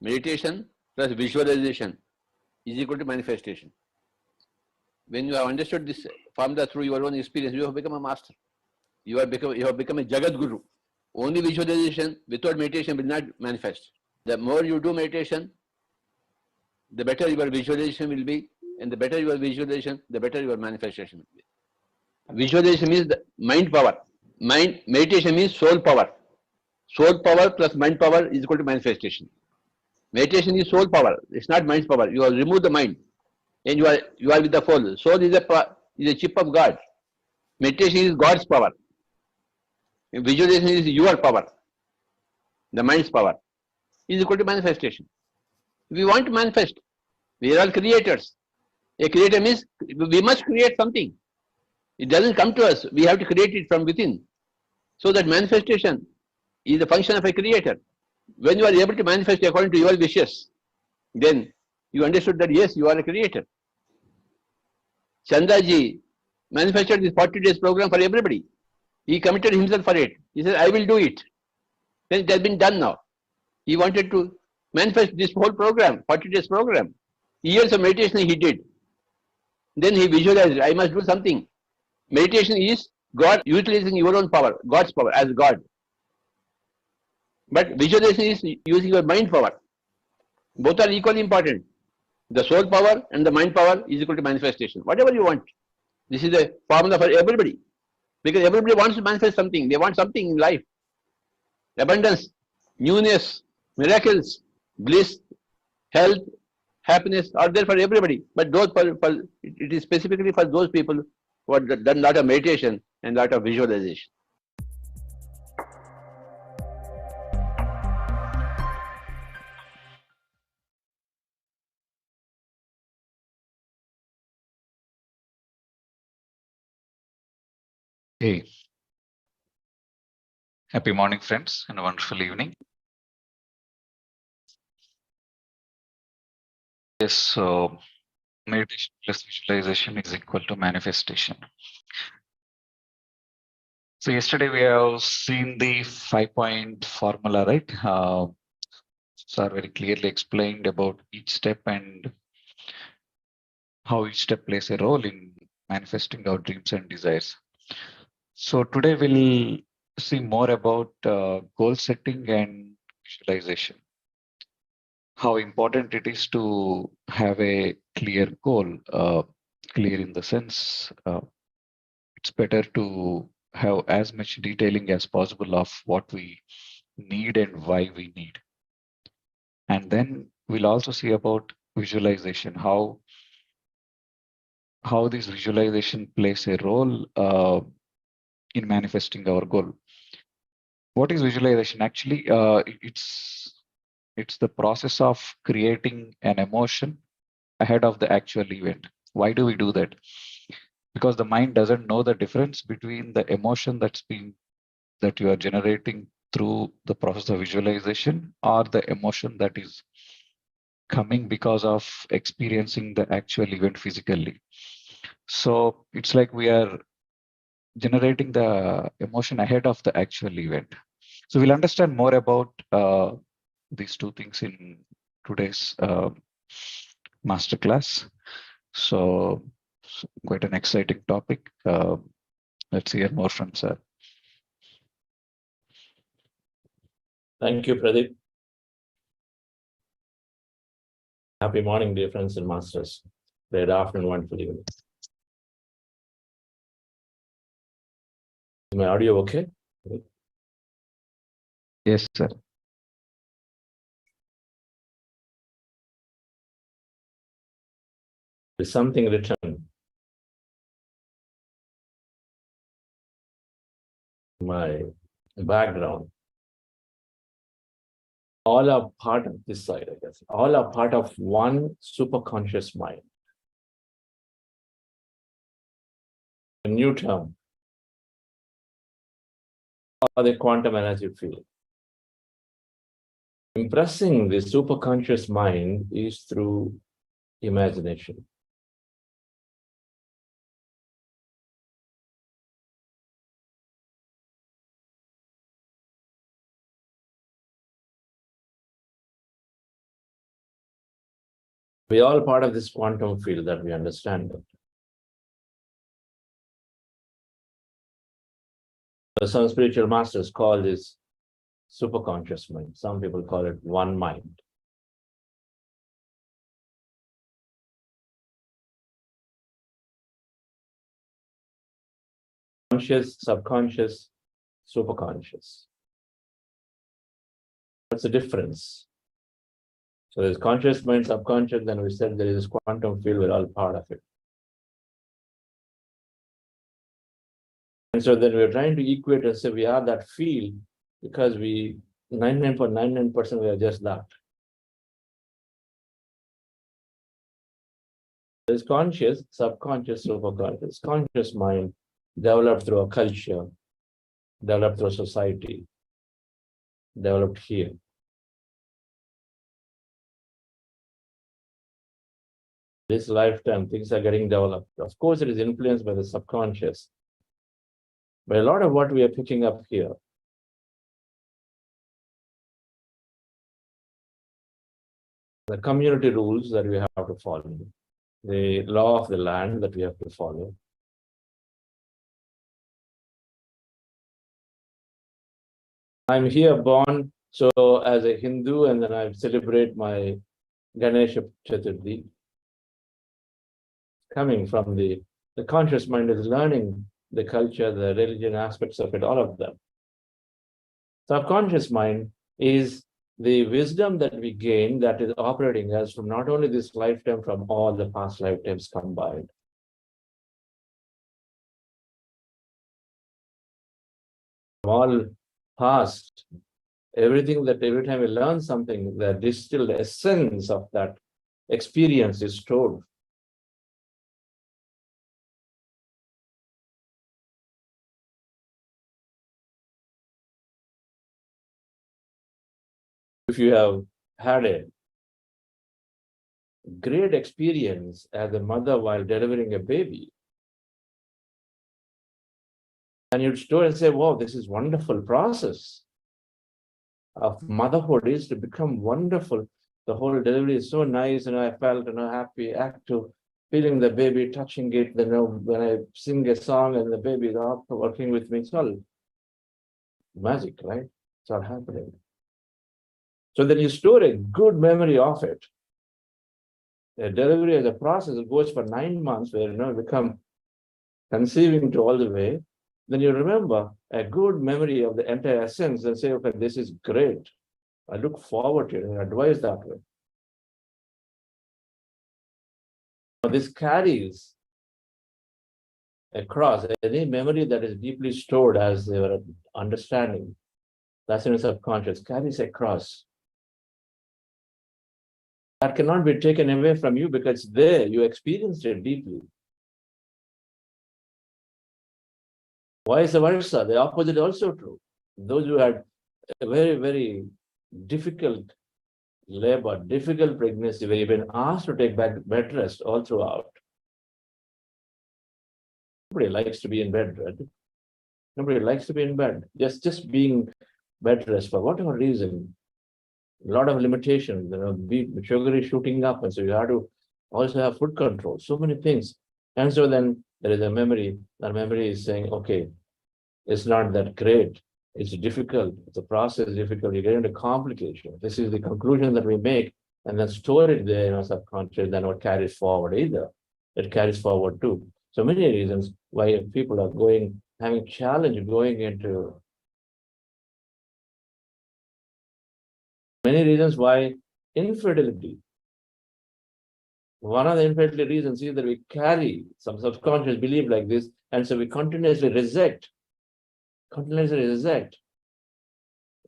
meditation plus visualization is equal to manifestation. When you have understood this formula through your own experience, you have become a master. You have become a Jagat Guru. Only visualization without meditation will not manifest. The more you do meditation, the better your visualization will be, and the better your visualization, the better your manifestation will be. Visualization means the mind power. Meditation means soul power. Soul power plus mind power is equal to manifestation. Meditation is soul power. It's not mind power. You have removed the mind, and you are with the soul. Soul is a chip of God. Meditation is God's power. Visualization is your power. The mind's power is equal to manifestation. We want to manifest. We are all creators. A creator means we must create something. It doesn't come to us. We have to create it from within. So that manifestation is a function of a creator. When you are able to manifest according to your wishes, then you understood that yes, you are a creator. Chandaji manifested this 40 days program for everybody. He committed himself for it. He said, I will do it. Then it has been done now. He wanted to manifest this whole program, 40 days program. Years of meditation he did. Then he visualized, I must do something. Meditation is God utilizing your own power, God's power as God. But visualization is using your mind power. Both are equally important. The soul power and the mind power is equal to manifestation. Whatever you want. This is a formula for everybody. Because everybody wants to manifest something. They want something in life. Abundance, newness, miracles, bliss, health, happiness are there for everybody. But it is specifically for those people who have done a lot of meditation and a lot of visualization. Hey, happy morning, friends, and a wonderful evening. Yes, so meditation plus visualization is equal to manifestation. So yesterday we have seen the 5-point formula, right? Sir very clearly explained about each step and how each step plays a role in manifesting our dreams and desires. So today we'll see more about goal setting and visualization. How important it is to have a clear goal, clear in the sense it's better to have as much detailing as possible of what we need and why we need. And then we'll also see about visualization, how this visualization plays a role in manifesting our goal. What is visualization? Actually, it's the process of creating an emotion ahead of the actual event. Why do we do that? Because the mind doesn't know the difference between the emotion that you are generating through the process of visualization or the emotion that is coming because of experiencing the actual event physically. So it's like we are generating the emotion ahead of the actual event. So we'll understand more about these two things in today's masterclass. So quite an exciting topic. Let's hear more from sir. Thank you, Pradeep. Happy morning, dear friends and masters. Great afternoon, wonderful evening. Is my audio okay? Yes, sir. There's something written. My background. All are part of this side, I guess. All are part of one superconscious mind. A new term. Or the quantum energy field. Impressing the superconscious mind is through imagination. We are all part of this quantum field that we understand. So some spiritual masters call this superconscious mind. Some people call it one mind. Conscious, subconscious, superconscious. What's the difference? So there's conscious mind, subconscious, then we said there is this quantum field, we're all part of it. And so then we're trying to equate and say we are that field because 99.99% we are just that. There's conscious, subconscious, superconscious. Conscious mind developed through a culture, developed through society, developed here. This lifetime, things are getting developed. Of course, it is influenced by the subconscious. But a lot of what we are picking up here, the community rules that we have to follow, the law of the land that we have to follow. I'm here born, so as a Hindu, and then I celebrate my Ganesha Chaturthi. Coming from the conscious mind is learning the culture, the religion aspects of it, all of them. Subconscious mind is the wisdom that we gain that is operating us from not only this lifetime, from all the past lifetimes combined. From all past, everything that every time we learn something, the distilled essence of that experience is stored. If you have had a great experience as a mother while delivering a baby, and you'd store and say, wow, this is wonderful process of motherhood is to become wonderful. The whole delivery is so nice, and I felt happy, active, feeling the baby, touching it, when I sing a song and the baby is up working with me, it's all magic, right? It's all happening. So then you store a good memory of it. The delivery as a process, it goes for 9 months where become conceiving to all the way. Then you remember a good memory of the entire essence and say, okay, this is great. I look forward to it and advise that way. This carries across any memory that is deeply stored as their understanding. That's in the subconscious, carries across. That cannot be taken away from you because there you experienced it deeply. Vice versa, the opposite is also true. Those who had a very, very difficult labor, difficult pregnancy, where you've been asked to take bed rest all throughout. Nobody likes to be in bed, right? Nobody likes to be in bed. Just being bed rest for whatever reason. A lot of limitations, sugar is shooting up, and so you have to also have food control, so many things. And so then there is a memory. That memory is saying, okay, it's not that great. It's difficult. It's a process difficult. You get into complications. This is the conclusion that we make, and then store it there in our subconscious, then what carries forward either. It carries forward too. So many reasons why people are having challenge going into. Many reasons why infidelity. One of the infidelity reasons is that we carry some subconscious belief like this, and so we continuously reject,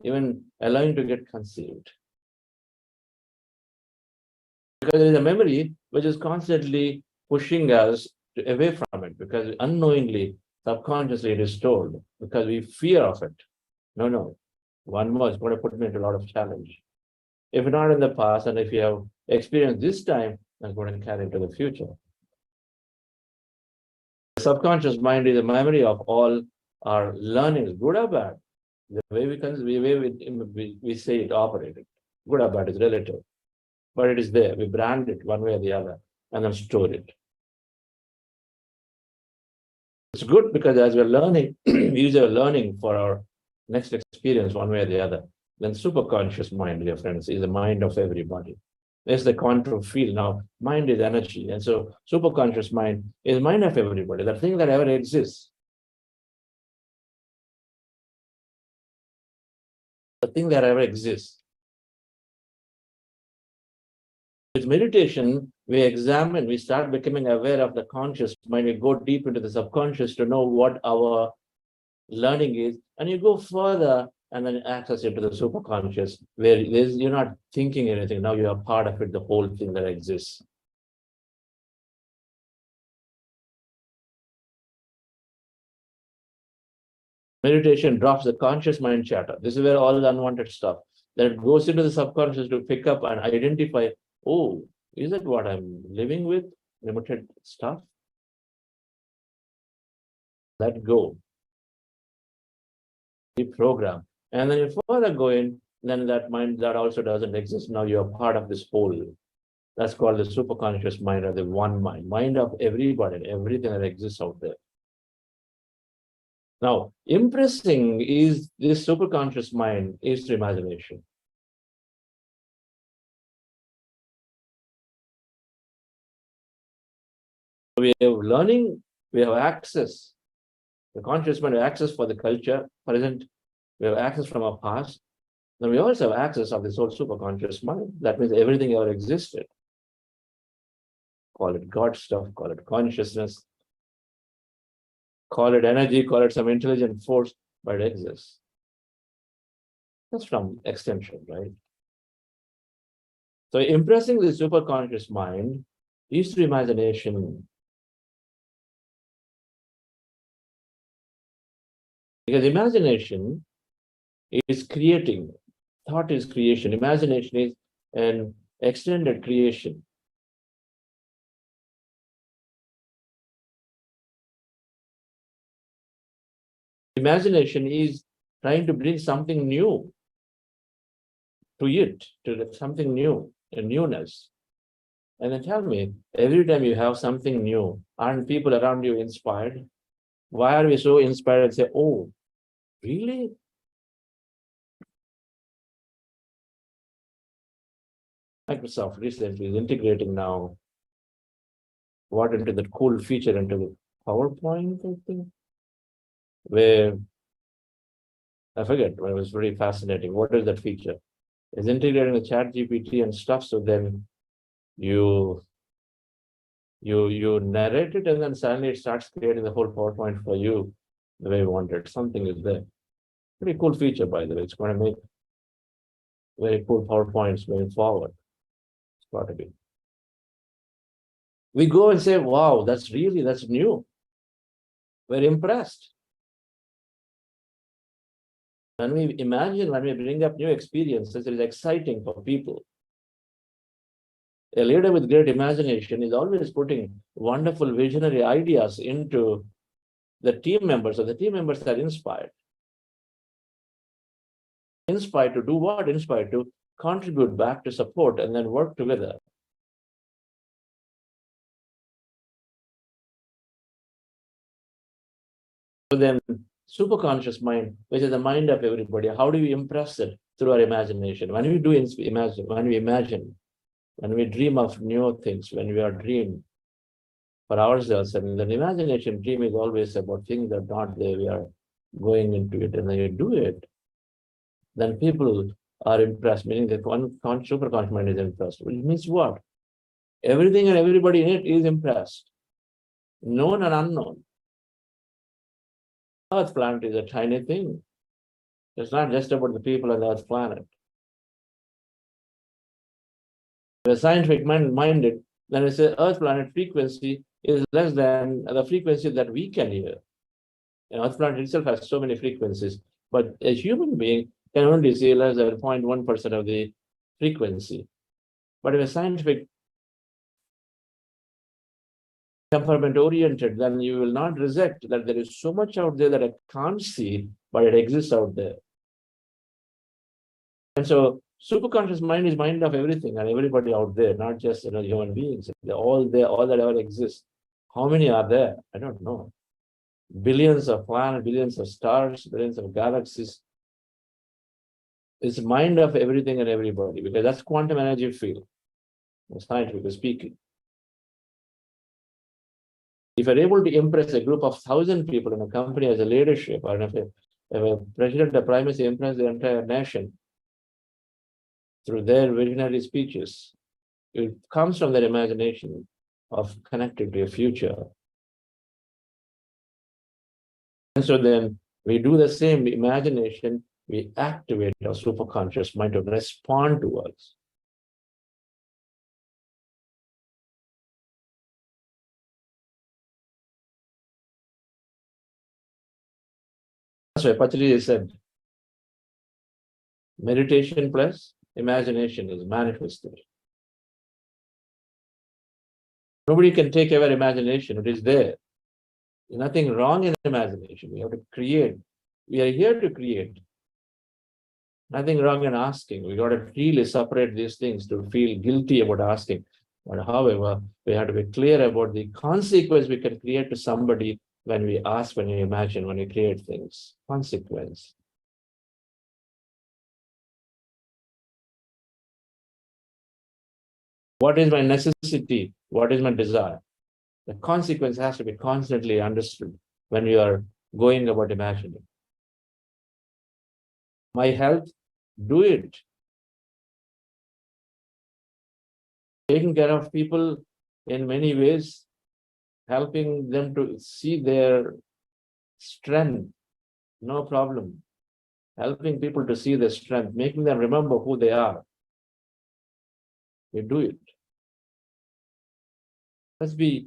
even allowing to get conceived. Because there is a memory which is constantly pushing us away from it, because unknowingly, subconsciously it is stored, because we fear of it. No, one more is going to put me into a lot of challenge. If not in the past, and if you have experienced this time, that's going to carry into the future. The subconscious mind is a memory of all our learnings, good or bad. The way we say it operated, good or bad is relative. but it is there. We brand it one way or the other and then store it. It's good because as we're learning, we use our learning for our next experience one way or the other. Then superconscious mind, dear friends, is the mind of everybody. There's the quantum field. Now, mind is energy. And so superconscious mind is the mind of everybody, the thing that ever exists. The thing that ever exists. With meditation, we examine, we start becoming aware of the conscious mind. We go deep into the subconscious to know what our learning is, and you go further and then access into the superconscious, where you're not thinking anything. Now you are part of it, the whole thing that exists. Meditation drops the conscious mind chatter. This is where all the unwanted stuff that goes into the subconscious to pick up and identify, oh, is that what I'm living with? Limited stuff? Let go. Reprogram. And then you further go in, then that mind that also doesn't exist. Now you're part of this whole. That's called the superconscious mind, or the one mind, mind of everybody and everything that exists out there. Now, impressing is this superconscious mind is through imagination. We have learning, we have access. The conscious mind has access for the culture, present, we have access from our past. Then we also have access of this whole superconscious mind. That means everything ever existed. Call it God stuff, call it consciousness, call it energy, call it some intelligent force, but it exists. That's from extension, right? So impressing the superconscious mind is through imagination. Because imagination is creating, thought is creation, imagination is an extended creation. Imagination is trying to bring something new to it, to something new, a newness. And then tell me, every time you have something new, aren't people around you inspired? Why are we so inspired and say, oh, really? Microsoft recently is integrating now what into that cool feature into the PowerPoint, I think, where I forget, but it was very fascinating. What is that feature? It's integrating the chat GPT and stuff. So then you narrate it and then suddenly it starts creating the whole PowerPoint for you the way you want it. Something is there. Pretty cool feature, by the way. It's going to make very cool PowerPoints going forward. It's got to be. We go and say, wow, that's new. We're impressed. When we imagine, when we bring up new experiences, it is exciting for people. A leader with great imagination is always putting wonderful visionary ideas into the team members, so the team members are inspired. Inspired to do what? Inspired to contribute back, to support, and then work together. So then, superconscious mind, which is the mind of everybody, how do we impress it? Through our imagination. When we do imagine, when we dream of new things, when we are dreaming for ourselves, and the imagination dream is always about things that are not there. We are going into it, and then you do it. Then people are impressed, meaning that one superconscious mind is impressed. Which means what? Everything and everybody in it is impressed, known and unknown. Earth planet is a tiny thing. It's not just about the people on the Earth planet. If we're scientific minded, then we say Earth planet frequency is less than the frequency that we can hear. And Earth planet itself has so many frequencies, but a human being can only see less than 0.1% of the frequency. But if a scientific temperament oriented, then you will not reject that there is so much out there that I can't see, but it exists out there. And so Superconscious mind is mind of everything and everybody out there, not just human beings. They're all there, all that ever exists. How many are there? I don't know. Billions of planets, billions of stars, billions of galaxies. It's mind of everything and everybody, because that's quantum energy field, scientifically speaking. If you're able to impress a group of 1,000 people in a company as a leadership, or if a president or prime minister impress the entire nation through their visionary speeches, it comes from their imagination of connecting to a future. And so then we do the same imagination, we activate our superconscious mind to respond to us. That's why Patriji said, meditation plus imagination is manifestation. Nobody can take away imagination, it is there. There's nothing wrong in imagination. We have to create. We are here to create. Nothing wrong in asking. We got to really separate these things to feel guilty about asking. But however, we have to be clear about the consequence we can create to somebody when we ask, when we imagine, when we create things. Consequence. What is my necessity? What is my desire? The consequence has to be constantly understood when you are going about imagining. My health, do it. Taking care of people in many ways, helping them to see their strength, no problem. Helping people to see their strength, making them remember who they are. You do it. Let's be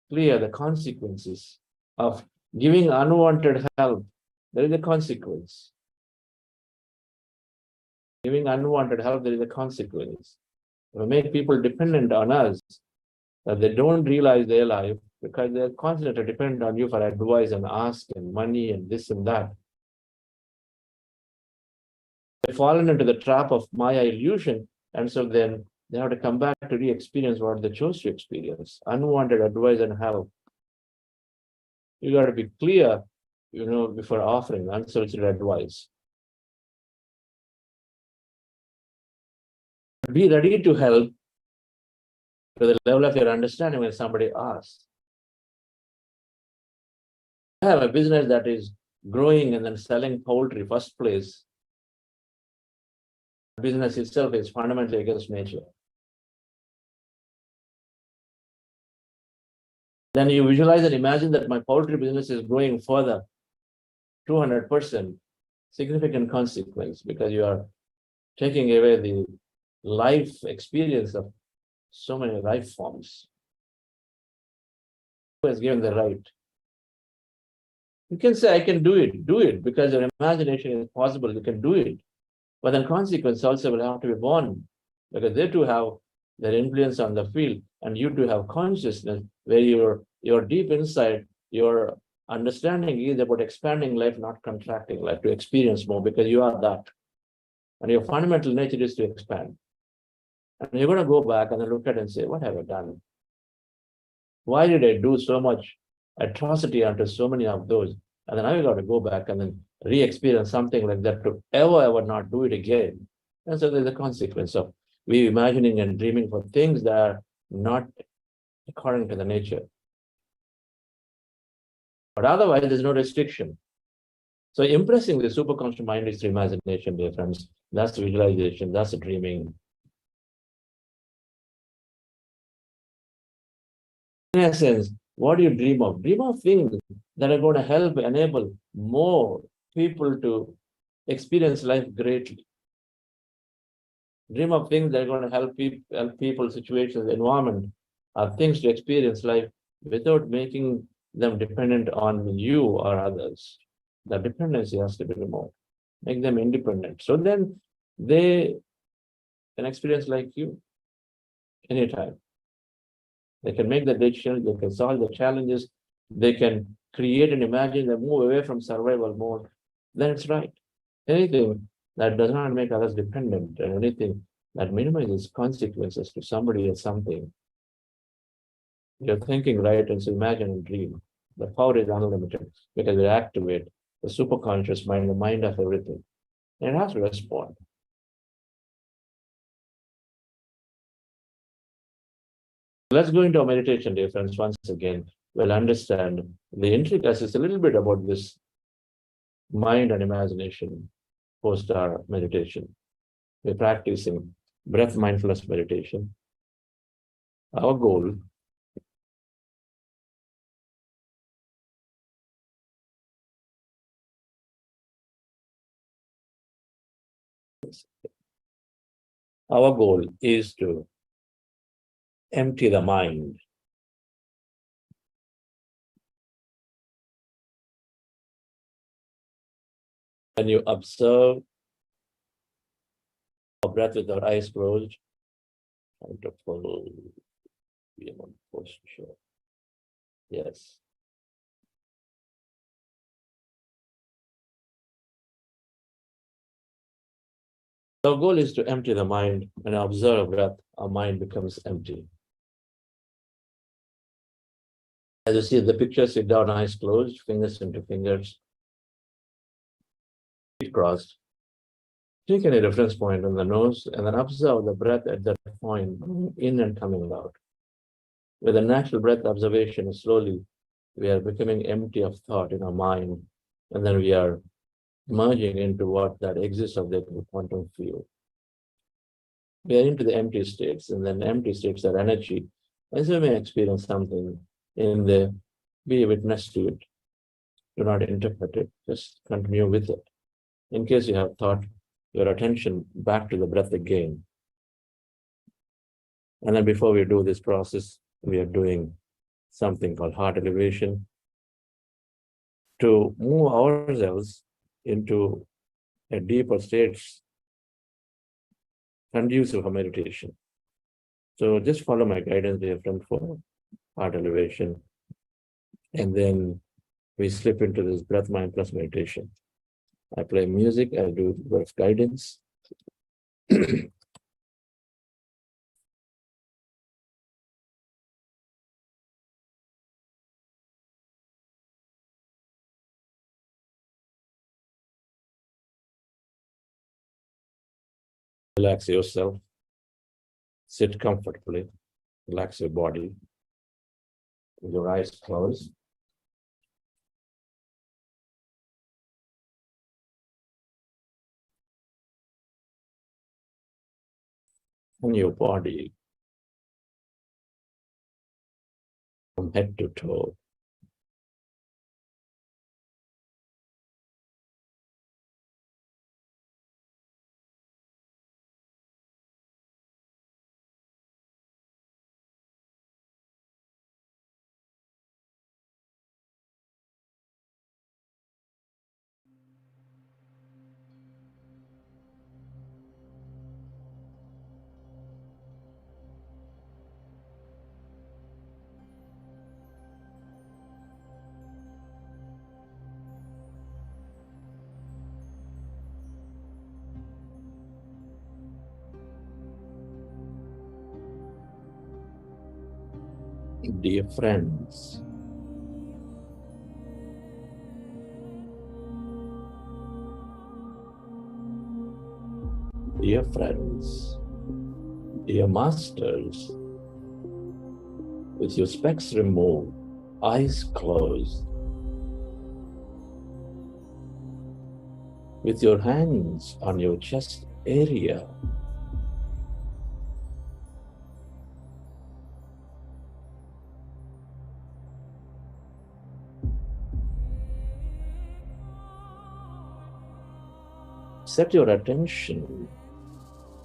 clear, the consequences of giving unwanted help. There is a consequence. Giving unwanted help, there is a consequence. We make people dependent on us, that they don't realize their life because they're constantly dependent on you for advice and ask and money and this and that. They've fallen into the trap of Maya illusion, and so then they have to come back to re-experience what they chose to experience. Unwanted advice and help. You got to be clear, before offering unsolicited advice. Be ready to help to the level of your understanding when somebody asks. I have a business that is growing and then selling poultry, first place. The business itself is fundamentally against nature. Then you visualize and imagine that my poultry business is growing further, 200%, significant consequence, because you are taking away the life experience of so many life forms. Who has given the right? You can say, I can do it, because your imagination is possible, you can do it. But then consequence also will have to be born, because they too have their influence on the field, and you too have consciousness where your deep inside, your understanding is about expanding life, not contracting life, to experience more, because you are that. And your fundamental nature is to expand. And you're going to go back and then look at it and say, what have I done? Why did I do so much atrocity unto so many of those? And then I got to go back and then re-experience something like that to ever not do it again. And so there's a consequence of we imagining and dreaming for things that are not according to the nature. But otherwise, there's no restriction. So impressing the superconscious mind is through imagination, dear friends. That's the visualization, that's the dreaming. In essence, what do you dream of? Dream of things that are going to help enable more people to experience life greatly. Dream of things that are going to help people, situations, environment, things to experience life without making them dependent on you or others. The dependency has to be removed. Make them independent. So then they can experience like you anytime. They can make the decisions, they can solve the challenges, they can create and imagine, they move away from survival mode. Then it's right. Anything that does not make others dependent on anything, that minimizes consequences to somebody or something. You're thinking right, and so imagine and dream. The power is unlimited because we activate the superconscious mind, the mind of everything. And it has to respond. Let's go into our meditation, dear friends, once again. We'll understand the intricacies a little bit about this mind and imagination post our meditation. We're practicing breath mindfulness meditation. Our goal is to empty the mind. When you observe our breath with our eyes closed, trying to pull, be on posture. Yes. Our goal is to empty the mind and observe breath. Our mind becomes empty. As you see the picture, sit down, eyes closed, fingers into fingers, feet crossed. Take any reference point on the nose and then observe the breath at that point, in and coming out. With a natural breath observation, slowly we are becoming empty of thought in our mind, and then we are merging into what that exists of the quantum field. We are into the empty states, and then empty states are energy. As you may experience something in the, be a witness to it. Do not interpret it, just continue with it. In case you have thought, your attention back to the breath again. And then before we do this process, we are doing something called heart elevation to move ourselves into a deeper state conducive for meditation. So just follow my guidance, dear friend, for heart elevation. And then we slip into this breath mindfulness meditation. I play music, I do breath guidance. Relax yourself, sit comfortably, relax your body with your eyes closed. And your body from head to toe. Dear friends, dear friends, dear masters, with your specs removed, eyes closed, with your hands on your chest area, set your attention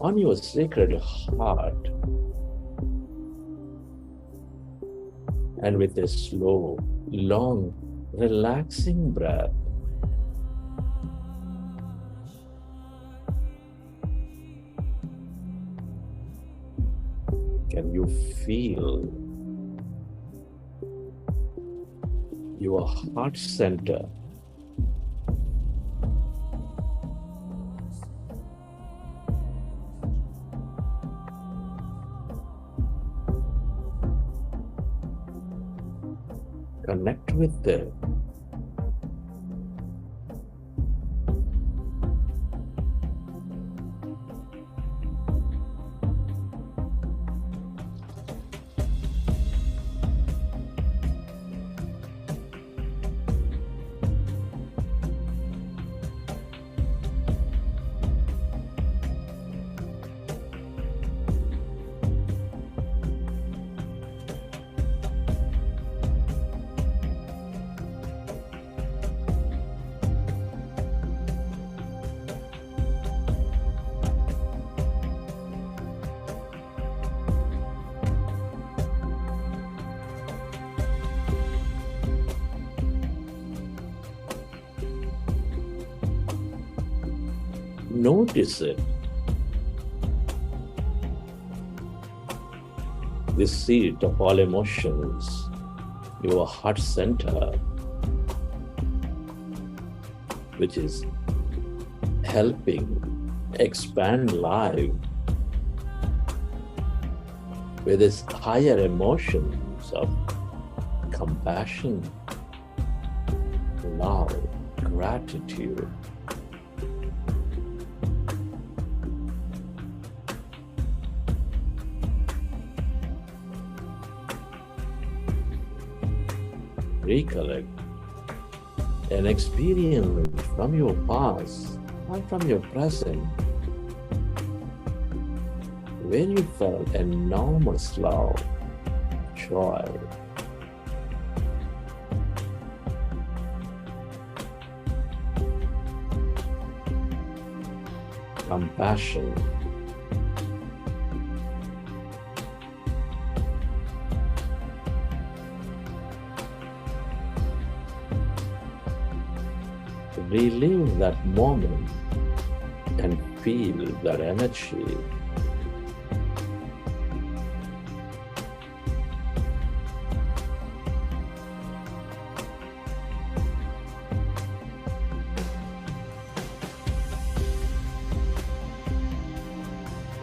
on your sacred heart, and with a slow, long, relaxing breath, can you feel your heart center connect with it. Notice it. This seat of all emotions, your heart center, which is helping expand life with its higher emotions of compassion, love, gratitude. Recollect an experience from your past or from your present when you felt enormous love, joy, compassion, relive that moment and feel that energy.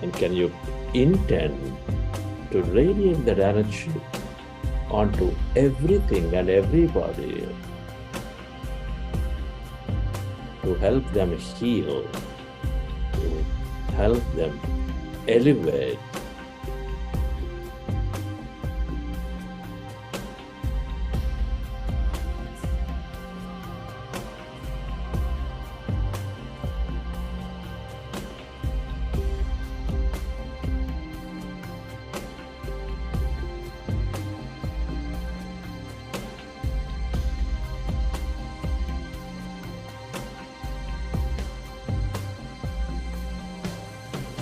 And can you intend to radiate that energy onto everything and everybody, to help them heal, to help them elevate.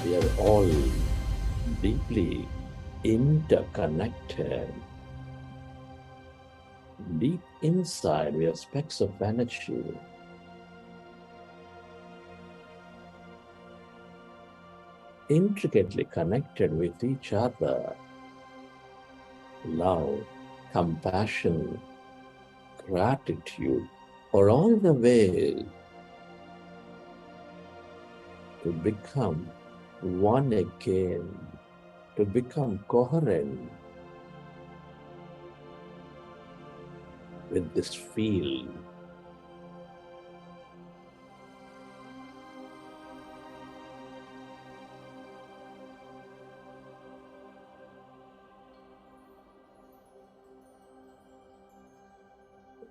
We are all deeply interconnected. Deep inside, we are specks of energy. Intricately connected with each other. Love, compassion, gratitude are all the ways to become one again, to become coherent with this field.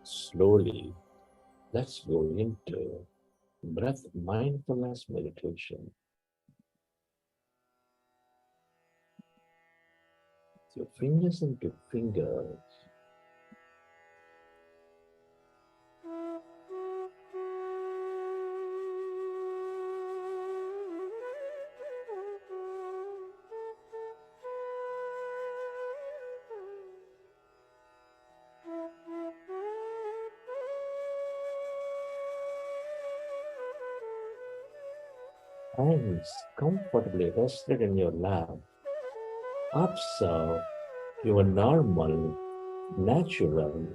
Slowly, let's go into breath mindfulness meditation. Your fingers into fingers. Hands comfortably rested in your lap. Observe your normal, natural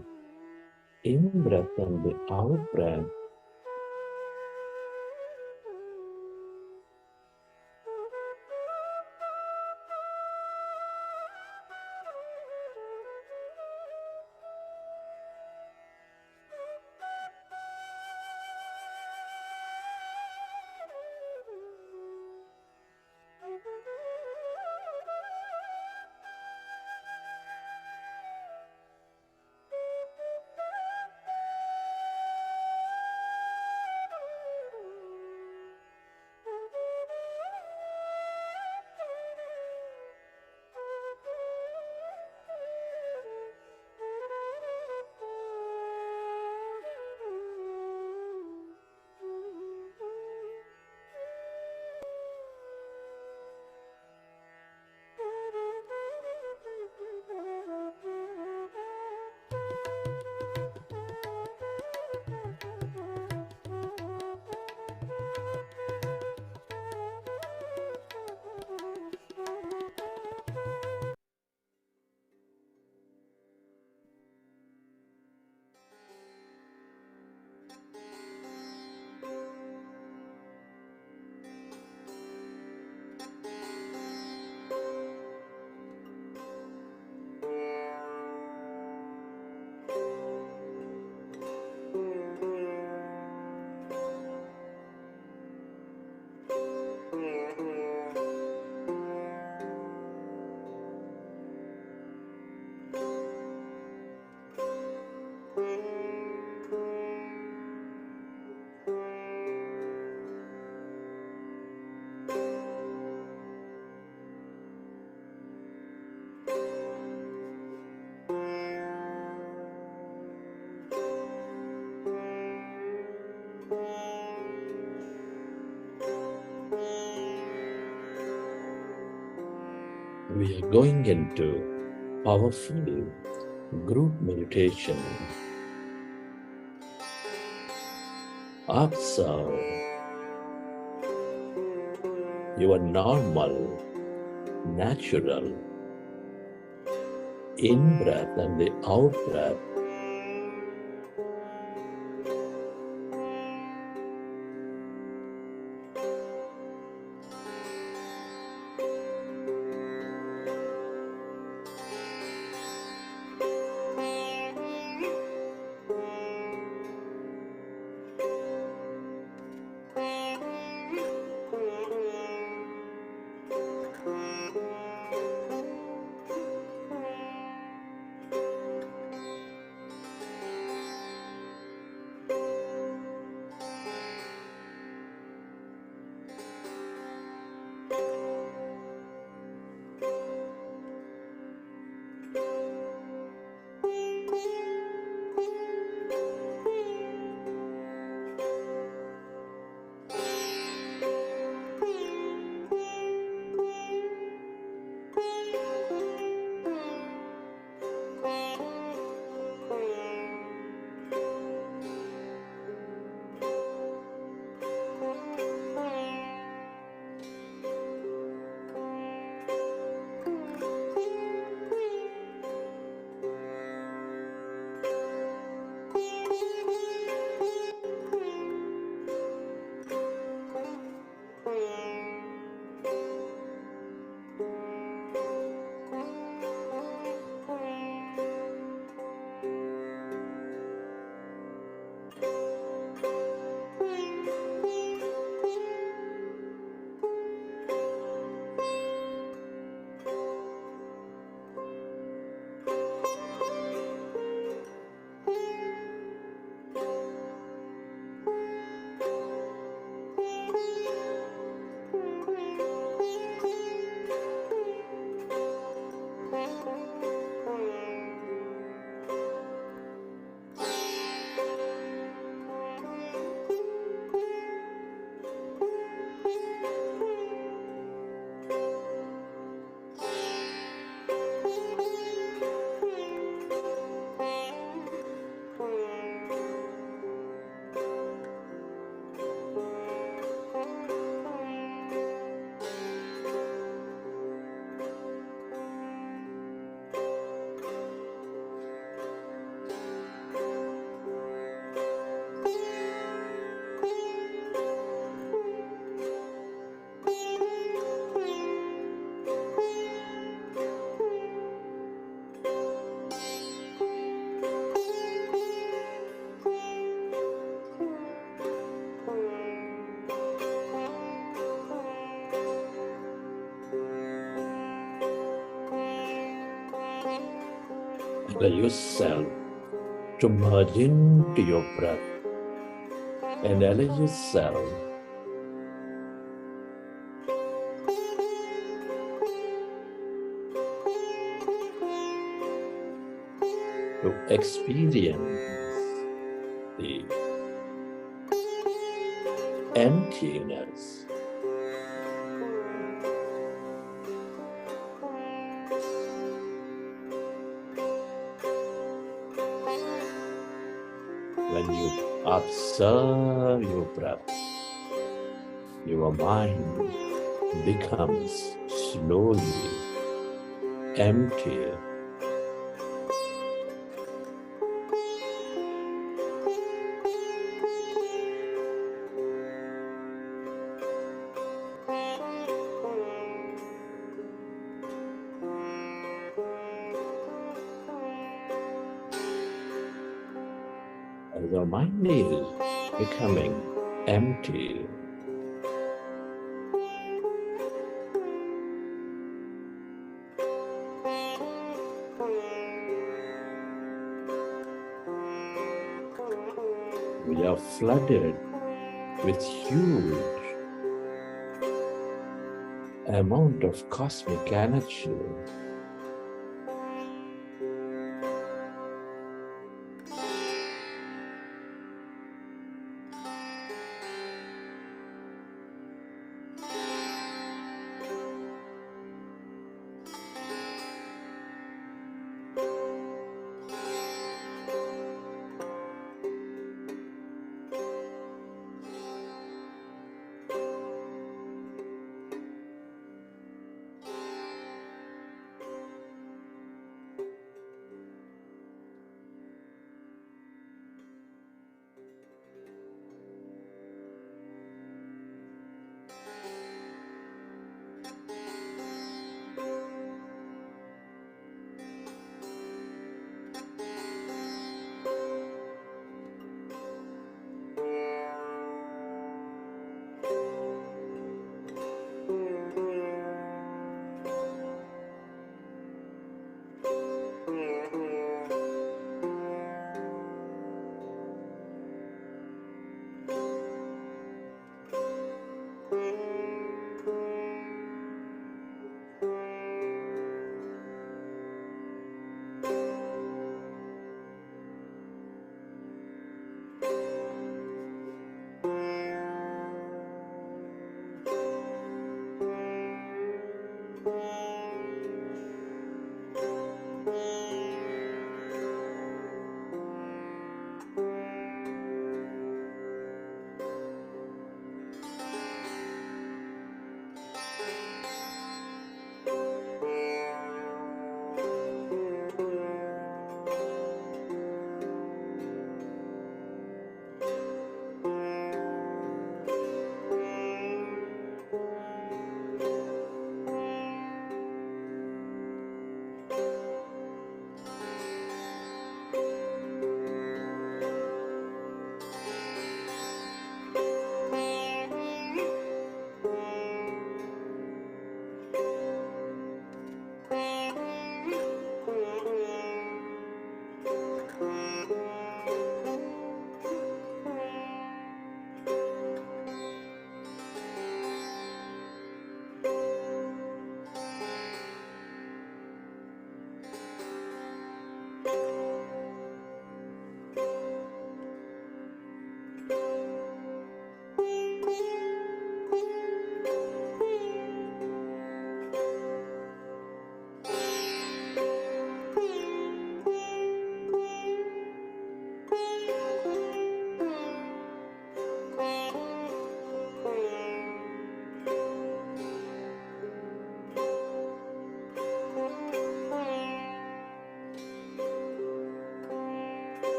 in-breath and the out-breath. We are going into powerful group meditation. Observe your normal, natural in-breath and the out-breath. Allow yourself to merge into your breath and allow yourself to experience the emptiness. When you observe your breath, your mind becomes slowly empty. As our mind is becoming empty, flooded with huge amount of cosmic energy.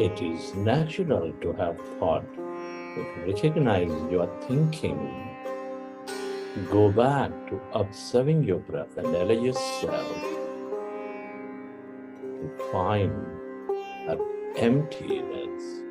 It is natural to have thought, but recognize your thinking. Go back to observing your breath and allow yourself to find that emptiness.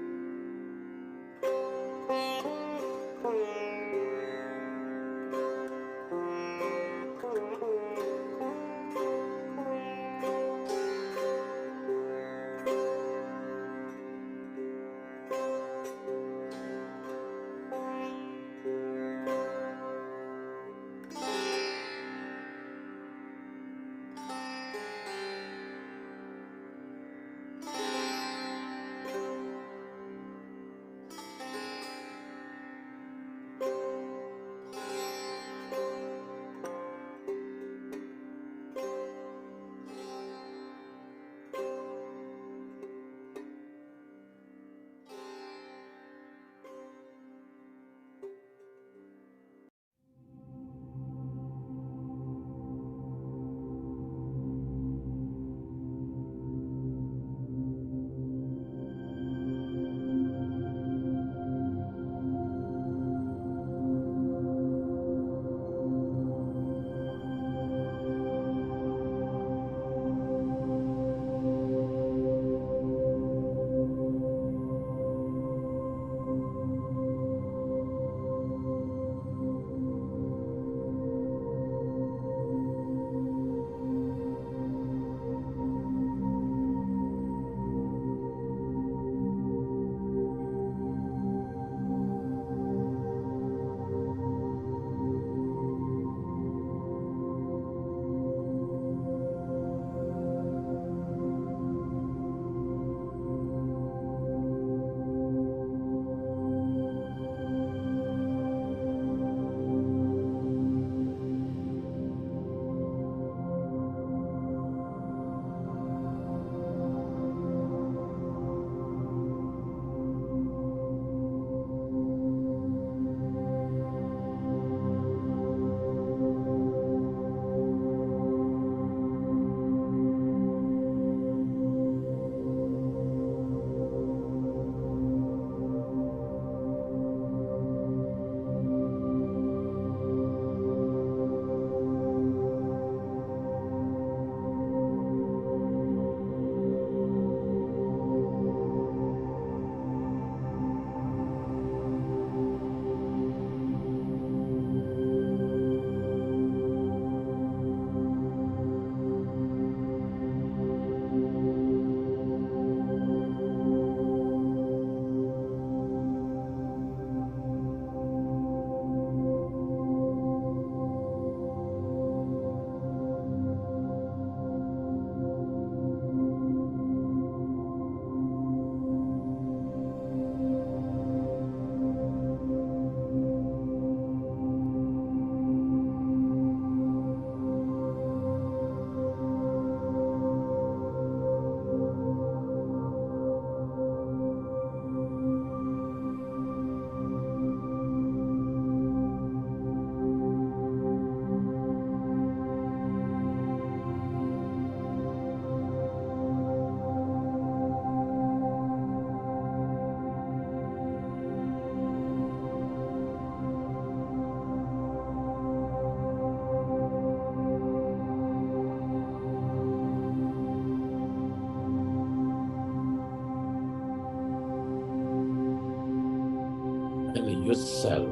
and yourself.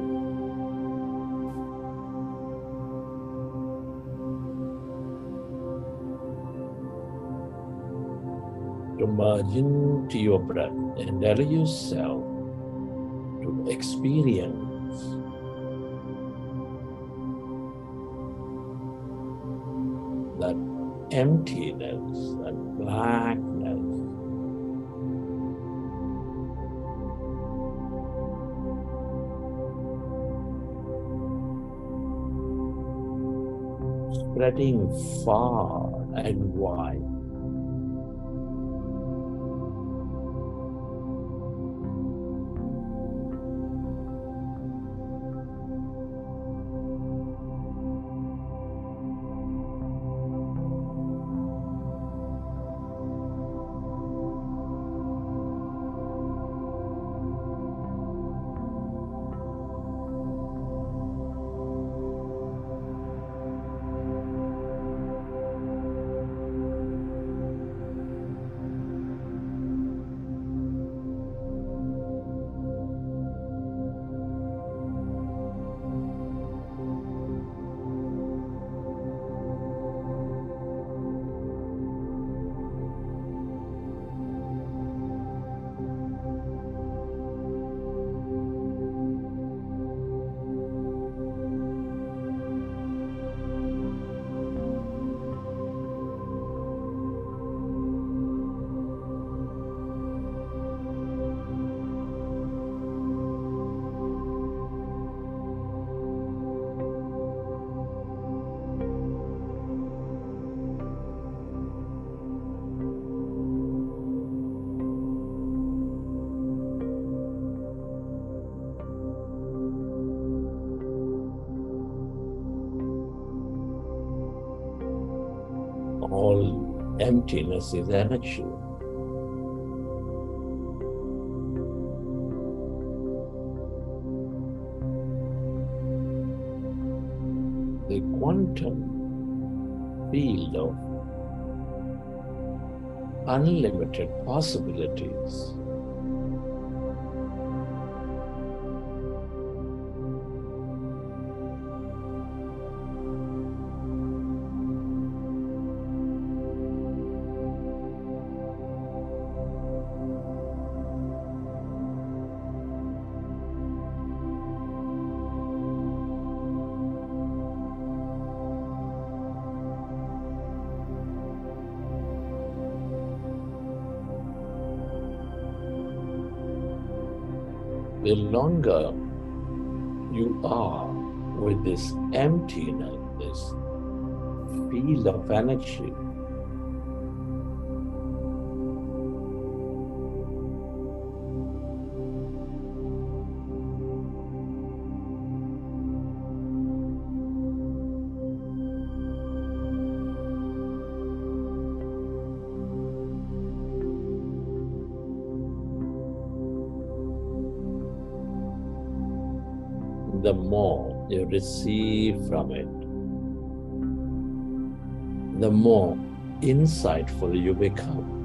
To merge into your breath and allow yourself to experience that emptiness, that blackness. Spreading far and wide. Emptiness is energy. The quantum field of unlimited possibilities. The longer you are with this emptiness, this field of energy, the more you receive from it, the more insightful you become.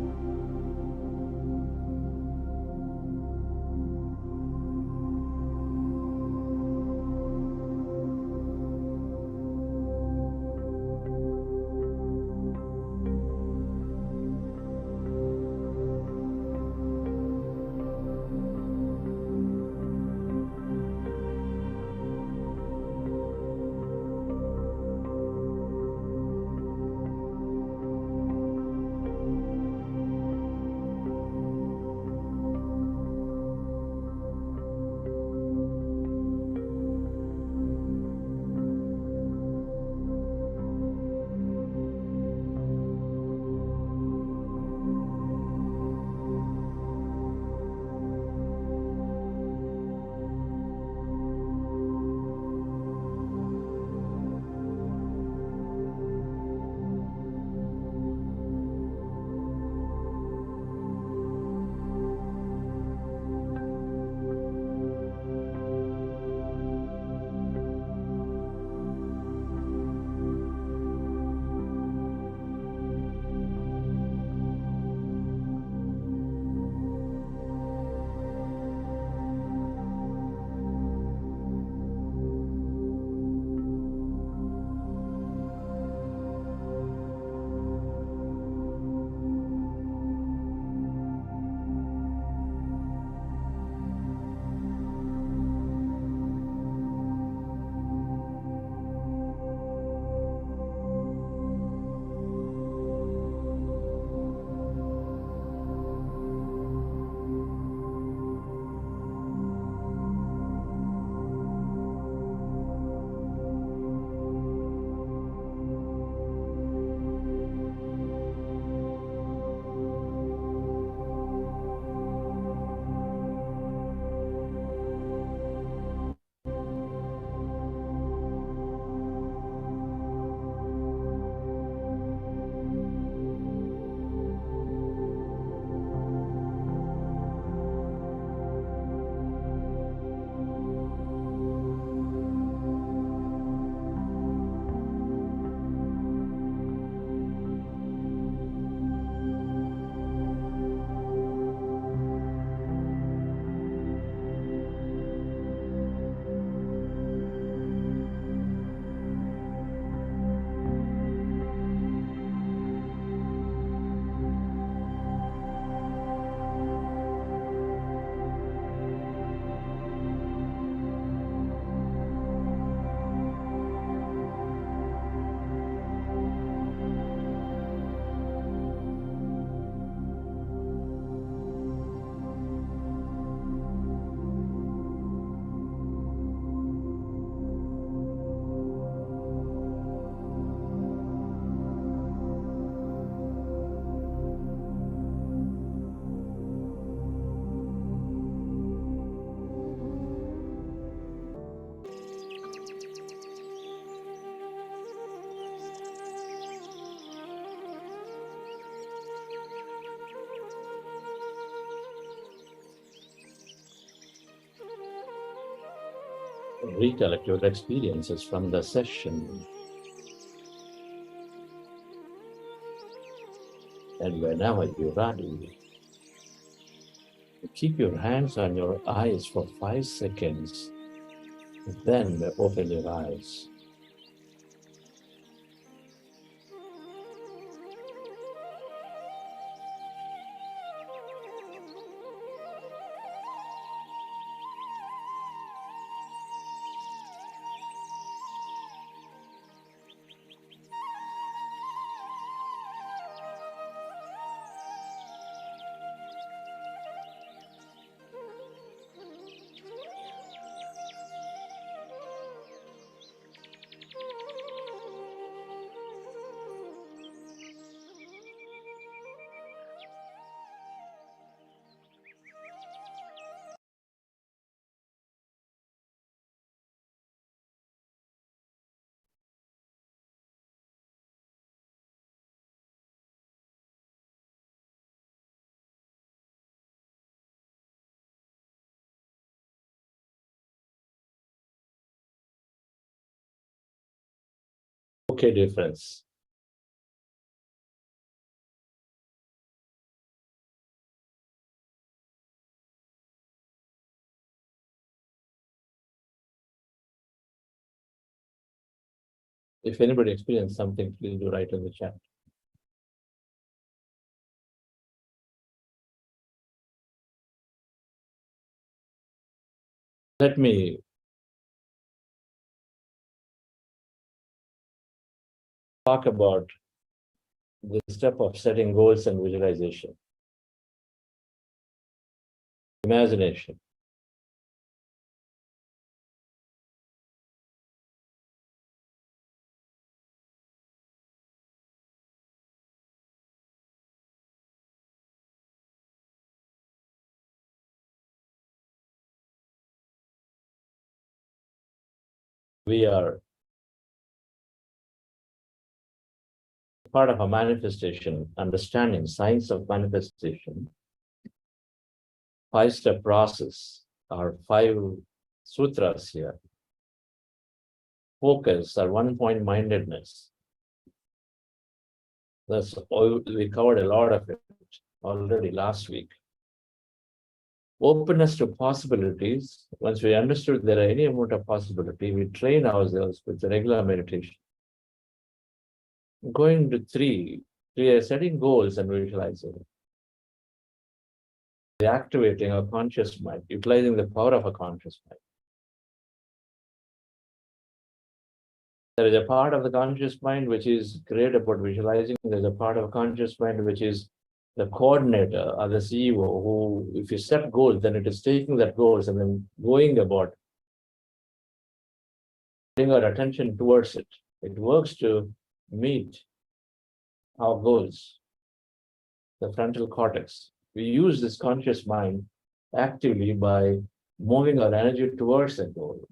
recollect your experiences from the session. And whenever you're ready, keep your hands on your eyes for 5 seconds. Then open your eyes. Okay, dear friends. If anybody experienced something, please do write in the chat. Let me talk about the step of setting goals and visualization. Imagination. We are part of a manifestation, understanding science of manifestation, 5-step process, our 5 sutras here. Focus or one-point mindedness. We covered a lot of it already last week. Openness to possibilities. Once we understood there are any amount of possibility, we train ourselves with the regular meditation. Going to 3, we are setting goals and visualizing. Activating our conscious mind, utilizing the power of a conscious mind. There is a part of the conscious mind which is great about visualizing. There's a part of conscious mind which is the coordinator or the CEO who, if you set goals, then it is taking that goals and then going about putting our attention towards it. It works to meet our goals, the frontal cortex. We use this conscious mind actively by moving our energy towards that goal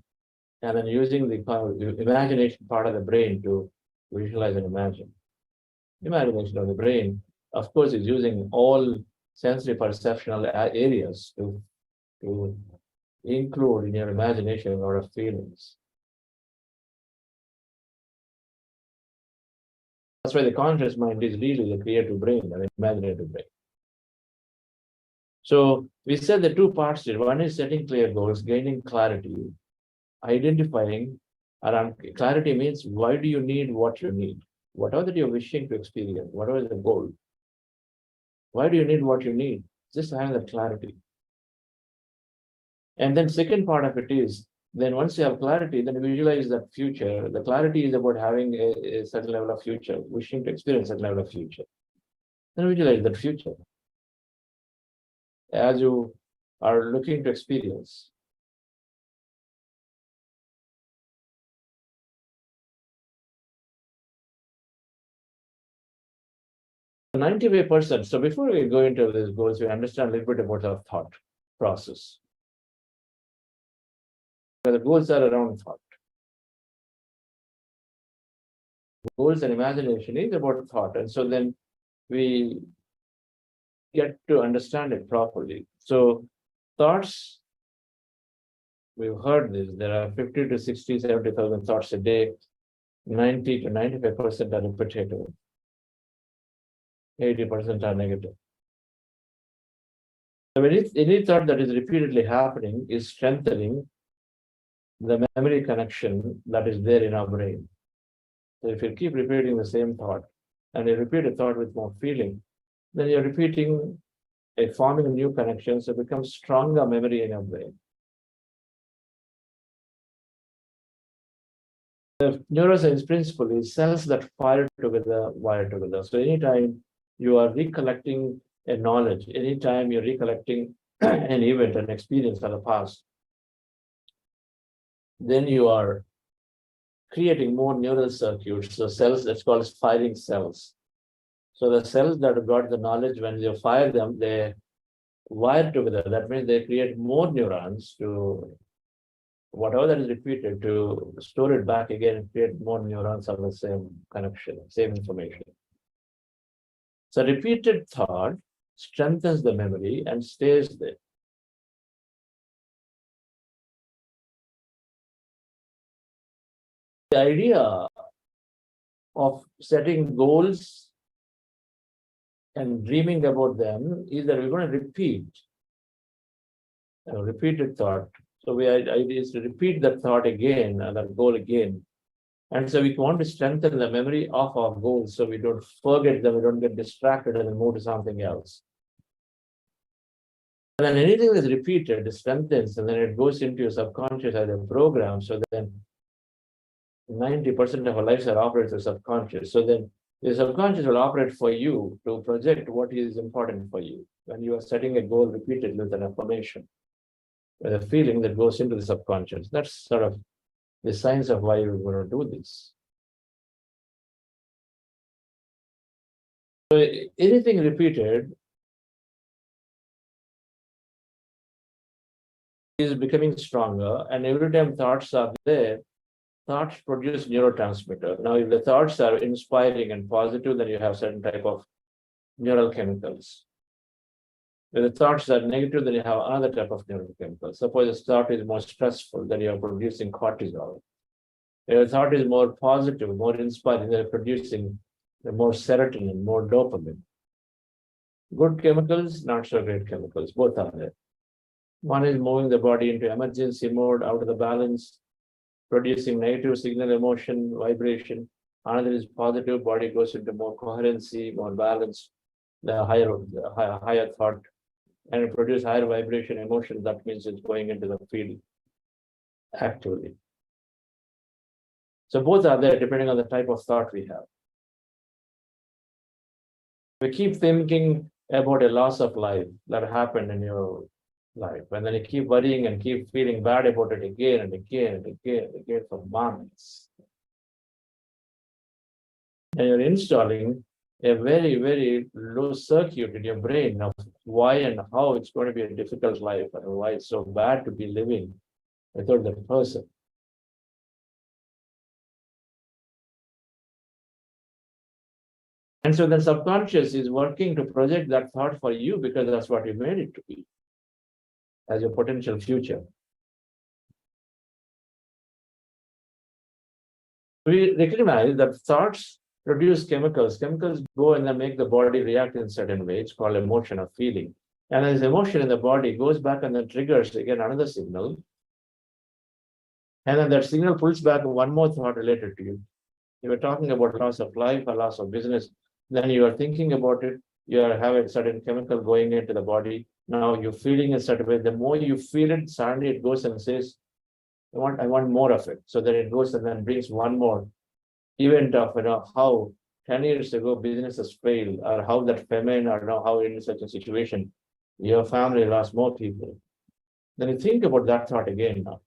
and then using the imagination part of the brain to visualize and imagine. Imagination of the brain, of course, is using all sensory perceptual areas to include in your imagination a lot of feelings. That's why the conscious mind is really the creative brain, the imaginative brain. So we said the 2 parts here. One is setting clear goals, gaining clarity, identifying around clarity means why do you need what you need? Whatever that you're wishing to experience, whatever is the goal. Why do you need what you need? Just having that clarity. And then second part of it is, then once you have clarity, then visualize that future. The clarity is about having a certain level of future, wishing to experience a certain level of future. Then visualize that future as you are looking to experience. The 90%. So before we go into these goals, we understand a little bit about the thought process. The goals are around thought. Goals and imagination is about thought. And so then we get to understand it properly. So thoughts We've heard this. There are 50 to 60, 70,000 thoughts a day. 90 to 95% are repetitive. 80% are negative. So any thought that is repeatedly happening is strengthening the memory connection that is there in our brain. So if you keep repeating the same thought, and you repeat a thought with more feeling, then you're repeating forming a new connection, so it becomes stronger memory in your brain. The neuroscience principle is cells that fire together, wire together. So anytime you are recollecting a knowledge, anytime you're recollecting an event, an experience of the past, then you are creating more neural circuits, so cells, that's called firing cells. So the cells that have got the knowledge, when you fire them, they wire together. That means they create more neurons to whatever that is repeated to store it back again and create more neurons of the same connection, same information. So repeated thought strengthens the memory and stays there. The idea of setting goals and dreaming about them is that we're going to repeat a repeated thought. So the idea is to repeat that thought again and that goal again. And so we want to strengthen the memory of our goals so we don't forget them, we don't get distracted and then move to something else. And then anything that's repeated strengthens, and then it goes into your subconscious as a program. So then 90% of our lives are operated through subconscious. So then the subconscious will operate for you to project what is important for you. When you are setting a goal repeatedly with an affirmation, with a feeling that goes into the subconscious. That's sort of the science of why we're going to do this. So anything repeated is becoming stronger, and every time thoughts are there, thoughts produce neurotransmitter. Now, if the thoughts are inspiring and positive, then you have certain type of neural chemicals. If the thoughts are negative, then you have another type of neurochemical. Suppose the thought is more stressful, then you are producing cortisol. If the thought is more positive, more inspiring, they're producing more serotonin, more dopamine. Good chemicals, not so great chemicals, both are there. One is moving the body into emergency mode, out of the balance, producing negative signal, emotion, vibration. Another is positive, body goes into more coherency, more balance, the higher thought, and it produces higher vibration, emotion. That means it's going into the field actively. So both are there depending on the type of thought we have. We keep thinking about a loss of life that happened in your life, and then you keep worrying and keep feeling bad about it again and again and again and again for months. And you're installing a very, very low circuit in your brain of why and how it's going to be a difficult life and why it's so bad to be living without that person. And so the subconscious is working to project that thought for you because that's what you made it to be as your potential future. We recognize that thoughts produce chemicals. Chemicals go and then make the body react in certain way. It's called emotion or feeling. And this emotion in the body goes back and then triggers again another signal. And then that signal pulls back one more thought related to you. You were talking about loss of life or loss of business. Then you are thinking about it. You are having a certain chemical going into the body. Now you're feeling a certain way. The more you feel it, suddenly it goes and says, I want more of it. So then it goes and then brings one more event of how 10 years ago businesses failed, or how that famine, or how in such a situation your family lost more people. Then you think about that thought again now.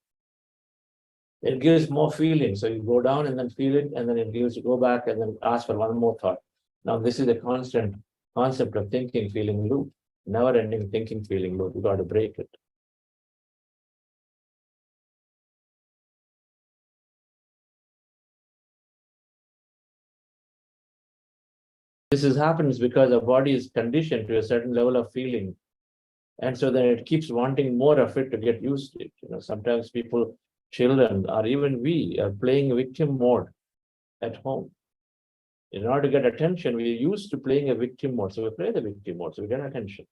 It gives more feeling. So you go down and then feel it, and then it gives you go back and then ask for one more thought. Now this is a constant concept of thinking, feeling loop, never ending thinking, feeling loop. You got to break it. This happens because our body is conditioned to a certain level of feeling And so then it keeps wanting more of it to get used to it. Sometimes people, children, or even we are playing victim mode at home. In order to get attention, we're used to playing a victim mode. So we play the victim mode, so we get attention.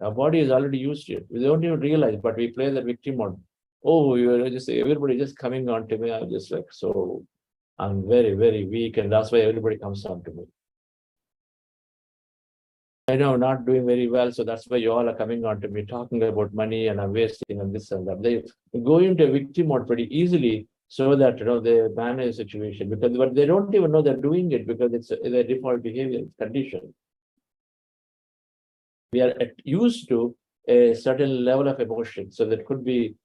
Our body is already used to it. We don't even realize, but we play the victim mode. Oh, you're just everybody just coming on to me. I'm just like, so I'm very, very weak, and that's why everybody comes on to me. I know I'm not doing very well, so that's why you all are coming on to me, talking about money and I'm wasting and this and that. They go into a victim mode pretty easily so that they manage the situation, but they don't even know they're doing it because it's their default behavior condition. We are used to a certain level of emotion. So that could be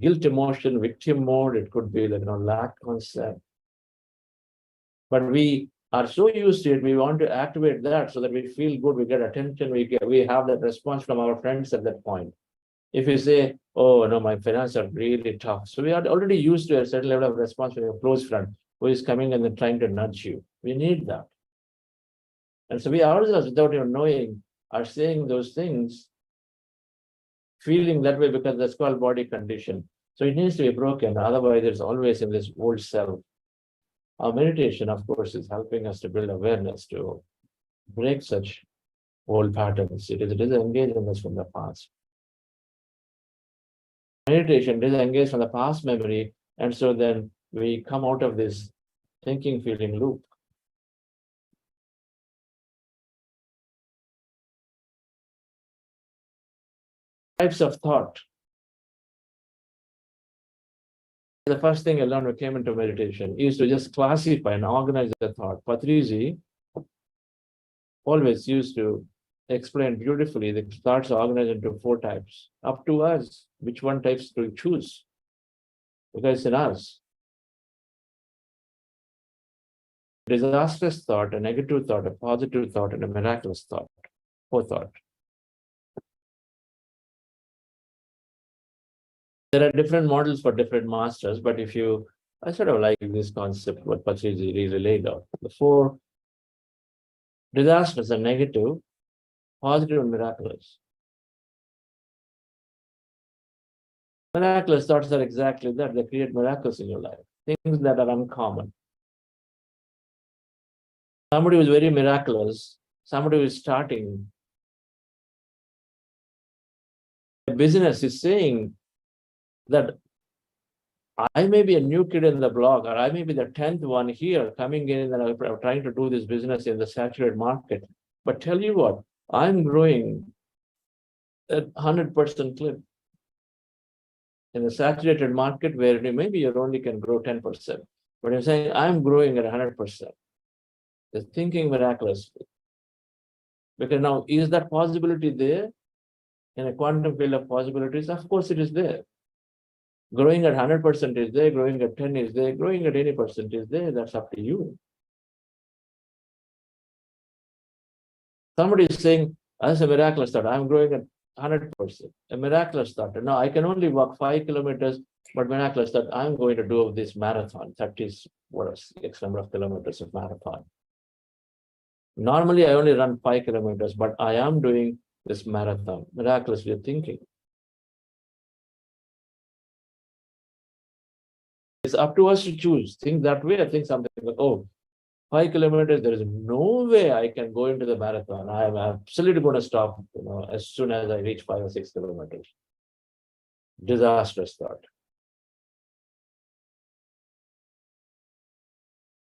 guilt emotion, victim mode, it could be lack concept. But we are so used to it, we want to activate that so that we feel good, we get attention, we have that response from our friends at that point. If you say, oh no, my finances are really tough. So we are already used to a certain level of response from your close friend who is coming and then trying to nudge you. We need that. And so we ourselves, without even knowing, are saying those things, feeling that way because that's called body condition. So it needs to be broken. Otherwise, it's always in this old self. Our meditation, of course, is helping us to build awareness to break such old patterns. It is engaging us from the past. Meditation disengage from the past memory, and so then we come out of this thinking, feeling loop. Types of thought. The first thing I learned when I came into meditation is to just classify and organize the thought. Patriji always used to explain beautifully the thoughts are organized into 4 types. Up to us, which one types to choose, because it's in us. Disastrous thought, a negative thought, a positive thought, and a miraculous thought. 4 thought. There are different models for different masters, but I sort of like this concept, what Patriji really laid out. The 4 disasters are negative, positive, and miraculous. Miraculous thoughts are exactly that. They create miracles in your life, things that are uncommon. Somebody who is very miraculous, somebody who is starting a business is saying that I may be a new kid in the block, or I may be the 10th one here coming in and I'm trying to do this business in the saturated market. But tell you what, I'm growing at 100% clip. In the saturated market where maybe you only can grow 10%. But you're saying, I'm growing at 100%. They're thinking miraculously. Because now, is that possibility there? In a quantum field of possibilities, of course it is there. Growing at 100% is there, growing at 10 is there, growing at any percent is there, that's up to you. Somebody is saying, that's a miraculous thought, I'm growing at 100%. A miraculous thought. No, I can only walk 5 kilometers, but miraculous thought, I'm going to do this marathon, 30 X number of kilometers of marathon. Normally, I only run 5 kilometers, but I am doing this marathon. Miraculously thinking. It's up to us to choose. Think that way. I think something like, oh, 5 kilometers, there is no way I can go into the marathon. I'm absolutely going to stop, as soon as I reach 5 or 6 kilometers. Disastrous thought.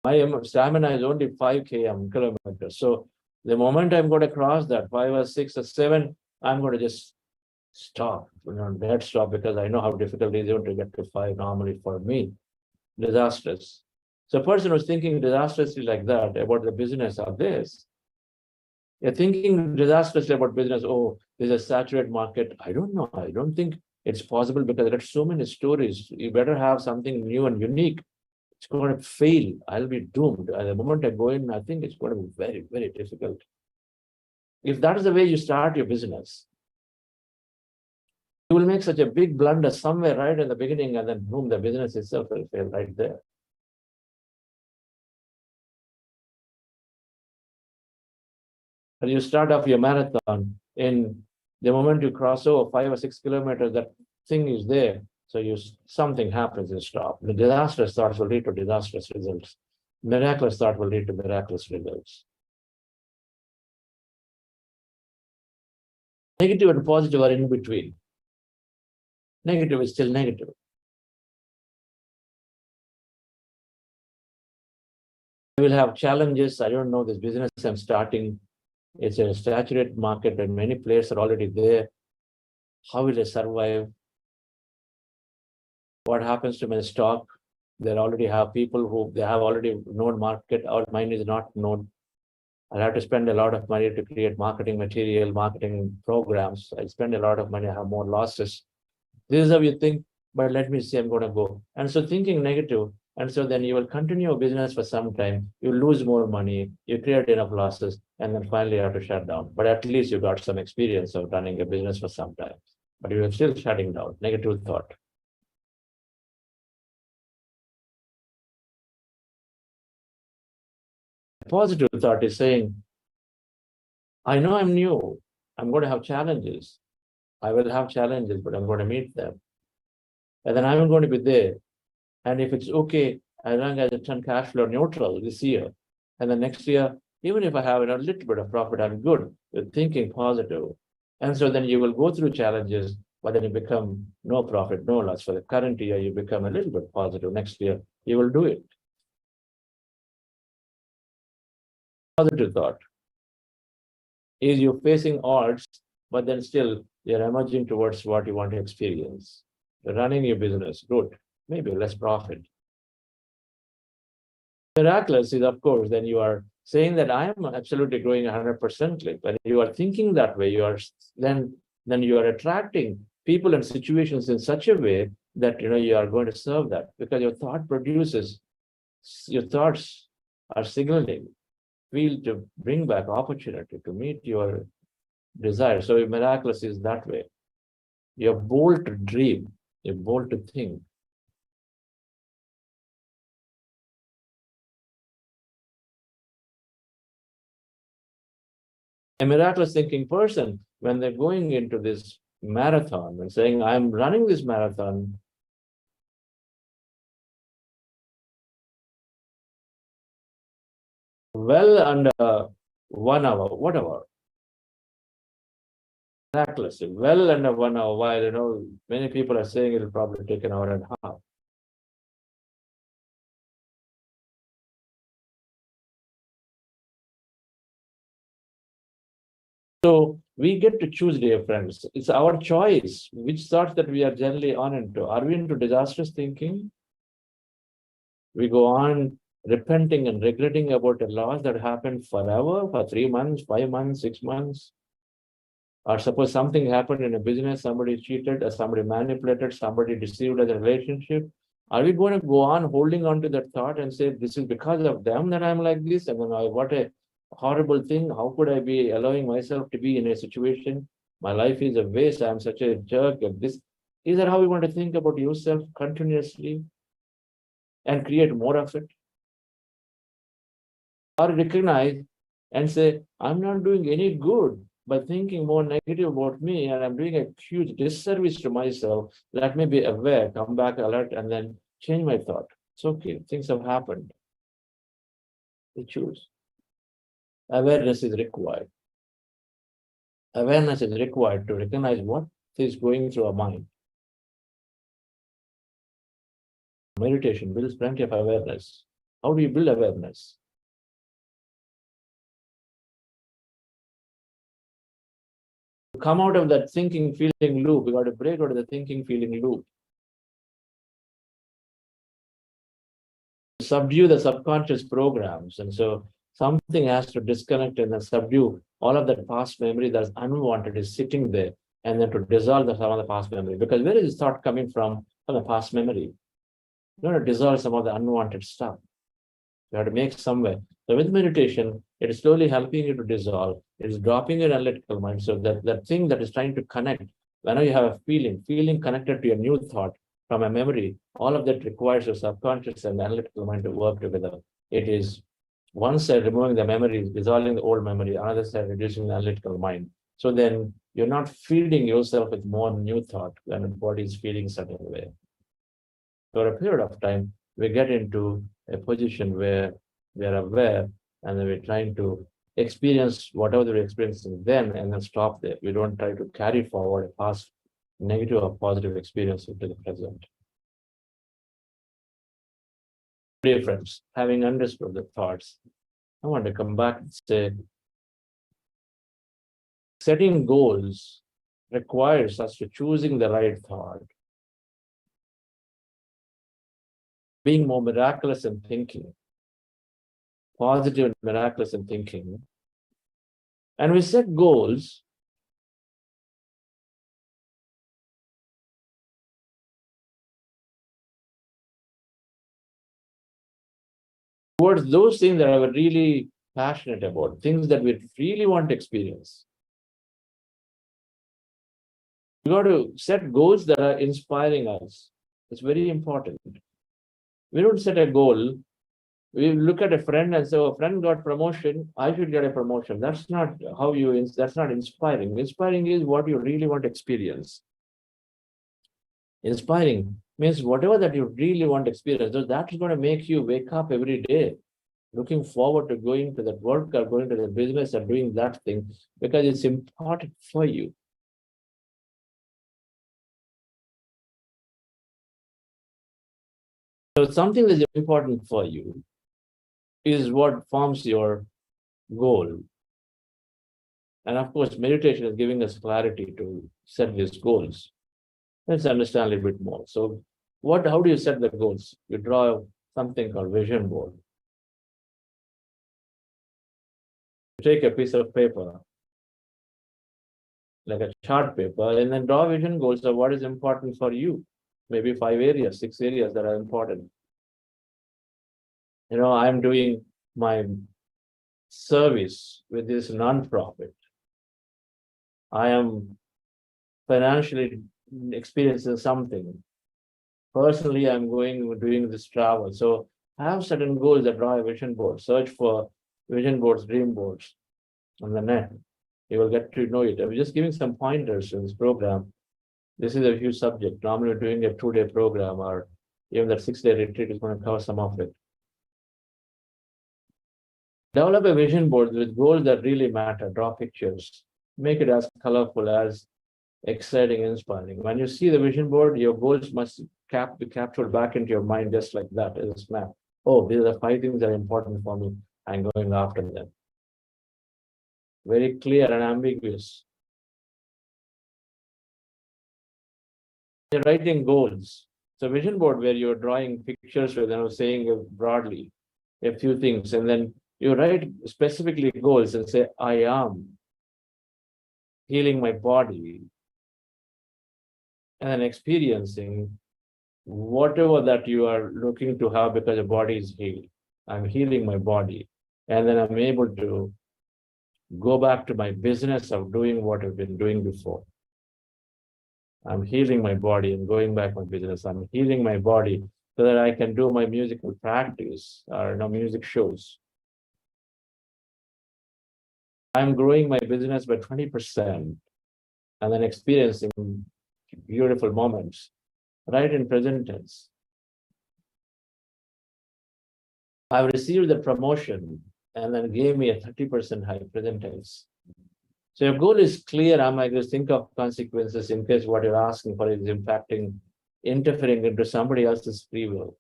My stamina is only 5 kilometers. So the moment I'm going to cross that 5 or 6 or 7, I'm going to just stop, dead stop, because I know how difficult it is to get to 5 normally for me. Disastrous. So a person who's thinking disastrously like that about the business of this, you're thinking disastrously about business. Oh, there's a saturated market. I don't know. I don't think it's possible because there's so many stories. You better have something new and unique. It's going to fail. I'll be doomed. At the moment I go in, I think it's going to be very, very difficult. If that is the way you start your business, you will make such a big blunder somewhere right in the beginning, and then boom, the business itself will fail right there. And you start off your marathon, in the moment you cross over 5 or 6 kilometers, that thing is there. So something happens, you stop. The disastrous thoughts will lead to disastrous results. Miraculous thought will lead to miraculous results. Negative and positive are in between. Negative is still negative. We will have challenges. I don't know this business I'm starting. It's a saturated market and many players are already there. How will I survive? What happens to my stock? They already have people who they have already known market. Our mine is not known. I'll have to spend a lot of money to create marketing material, marketing programs. I spend a lot of money, I have more losses. This is how you think, but let me see, I'm going to go. And so thinking negative, and so then you will continue your business for some time, you lose more money, you create enough losses, and then finally you have to shut down. But at least you got some experience of running a business for some time. But you are still shutting down, negative thought. Positive thought is saying, I know I'm new, I'm going to have challenges. I will have challenges, but I'm going to meet them. And then I'm going to be there. And if it's okay, as long as I turn cash flow neutral this year, and the next year, even if I have a little bit of profit, I'm good. You're thinking positive. And so then you will go through challenges, but then you become no profit, no loss. For the current year, you become a little bit positive. Next year, you will do it. Positive thought is you're facing odds, but then still you're emerging towards what you want to experience. You're running your business, good, maybe less profit. Miraculous is, of course, then you are saying that I am absolutely growing 100%. When you are thinking that way, you are then you are attracting people and situations in such a way that you are going to serve that, because your thought produces, your thoughts are signaling, feel to bring back opportunity to meet your desire. So miraculous is that way. You're bold to dream, you're bold to think. A miraculous thinking person, when they're going into this marathon and saying, I'm running this marathon, well under 1 hour, whatever. Miraculous, well under 1 hour, while many people are saying it'll probably take an hour and a half. So we get to choose, dear friends. It's our choice which thoughts that we are generally on into. Are we into disastrous thinking? We go on repenting and regretting about a loss that happened forever, for 3 months, 5 months, 6 months. Or suppose something happened in a business, somebody cheated, or somebody manipulated, somebody deceived as a relationship. Are we going to go on holding on to that thought and say, this is because of them that I'm like this? And then what a horrible thing. How could I be allowing myself to be in a situation? My life is a waste. I'm such a jerk at this. Is that how you want to think about yourself continuously and create more of it? Or recognize and say, I'm not doing any good by thinking more negative about me, and I'm doing a huge disservice to myself. Let me be aware, come back alert, and then change my thought. It's okay, things have happened. We choose. Awareness is required. Awareness is required to recognize what is going through our mind. Meditation builds plenty of awareness. How do you build awareness? To come out of that thinking feeling loop, we got to break out of the thinking feeling loop. Subdue the subconscious programs. And so something has to disconnect and then subdue all of that past memory that's unwanted is sitting there, and then to dissolve some of the past memory. Because where is this thought coming from the past memory? You want to dissolve some of the unwanted stuff. You have to make somewhere. So with meditation, it is slowly helping you to dissolve. It is dropping your analytical mind. So that thing that is trying to connect, whenever you have a feeling connected to your new thought from a memory, all of that requires your subconscious and analytical mind to work together. It is One side removing the memories, dissolving the old memory, another side reducing the analytical mind. So then you're not feeding yourself with more new thought when the body is feeling certain way. For a period of time, we get into a position where we are aware and then we're trying to experience whatever we're experiencing then and then stop there. We don't try to carry forward a past negative or positive experience into the present. Dear friends, having understood the thoughts, I want to come back and say, setting goals requires us to choosing the right thought, being more miraculous in thinking, positive and miraculous in thinking. And we set goals towards those things that we're really passionate about, things that we really want to experience. We got to set goals that are inspiring us. It's very important. We don't set a goal. We look at a friend and say, oh, a friend got promotion, I should get a promotion. That's not how you, that's not inspiring. Inspiring is what you really want to experience. Inspiring means whatever that you really want to experience, that's going to make you wake up every day, looking forward to going to that work or going to the business or doing that thing because it's important for you. So something that's important for you is what forms your goal. And of course, meditation is giving us clarity to set these goals. Let's understand a little bit more. So how do you set the goals? You draw something called vision board. You take a piece of paper, like a chart paper, and then draw vision goals of what is important for you. Maybe 5 areas, 6 areas that are important. You know, I'm doing my service with this nonprofit. I am financially experiencing something. Personally, I'm doing this travel. So I have certain goals that draw a vision board. Search for vision boards, dream boards on the net. You will get to know it. I'm just giving some pointers in this program. This is a huge subject. Normally, we're doing a 2-day program, or even that 6-day retreat is going to cover some of it. Develop a vision board with goals that really matter. Draw pictures. Make it as colorful, as exciting, inspiring. When you see the vision board, your goals must be captured back into your mind just like that as a map. Oh, these are the 5 things that are important for me. I'm going after them. Very clear and ambiguous. You're writing goals. So vision board where you're drawing pictures with, saying broadly a few things, and then you write specifically goals and say, I am healing my body and then experiencing whatever that you are looking to have because the body is healed. I'm healing my body. And then I'm able to go back to my business of doing what I've been doing before. I'm healing my body and going back to my business. I'm healing my body so that I can do my musical practice or music shows. I'm growing my business by 20% and then experiencing beautiful moments, right in present tense. I've received the promotion and then gave me a 30% high present tense. So your goal is clear. I'm like, just think of consequences in case what you're asking for is interfering into somebody else's free will.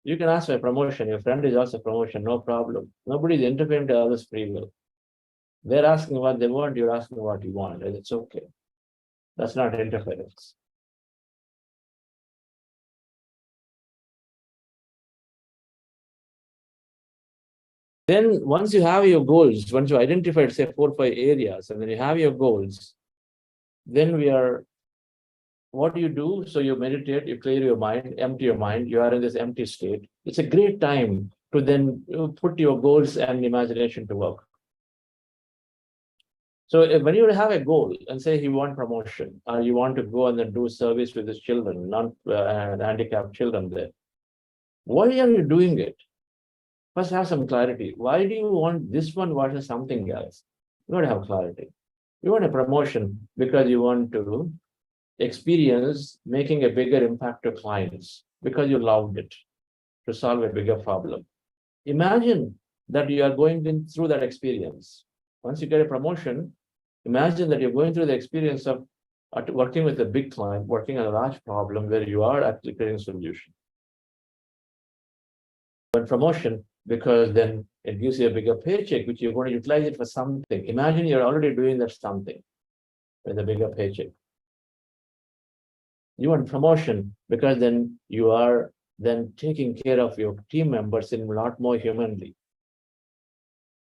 You can ask for a promotion. Your friend is also a promotion, no problem. Nobody's interfering to others' free will. They're asking what they want, you're asking what you want, and it's okay. That's not interference. Then once you have your goals, once you identified, say, 4 or 5 areas, and then you have your goals, then what do you do? So you meditate, you clear your mind, empty your mind, you are in this empty state. It's a great time to then put your goals and imagination to work. So when you have a goal and say you want promotion, or you want to go and then do service with these children, handicapped children there, why are you doing it? First, have some clarity. Why do you want this one versus something else? You want to have clarity. You want a promotion because you want to experience making a bigger impact to clients because you loved it to solve a bigger problem. Imagine that you are going through that experience. Once you get a promotion, imagine that you're going through the experience of working with a big client, working on a large problem where you are actually creating a solution. But promotion, because then it gives you a bigger paycheck, which you're going to utilize it for something. Imagine you're already doing that something with a bigger paycheck. You want promotion because then you are then taking care of your team members in a lot more humanly.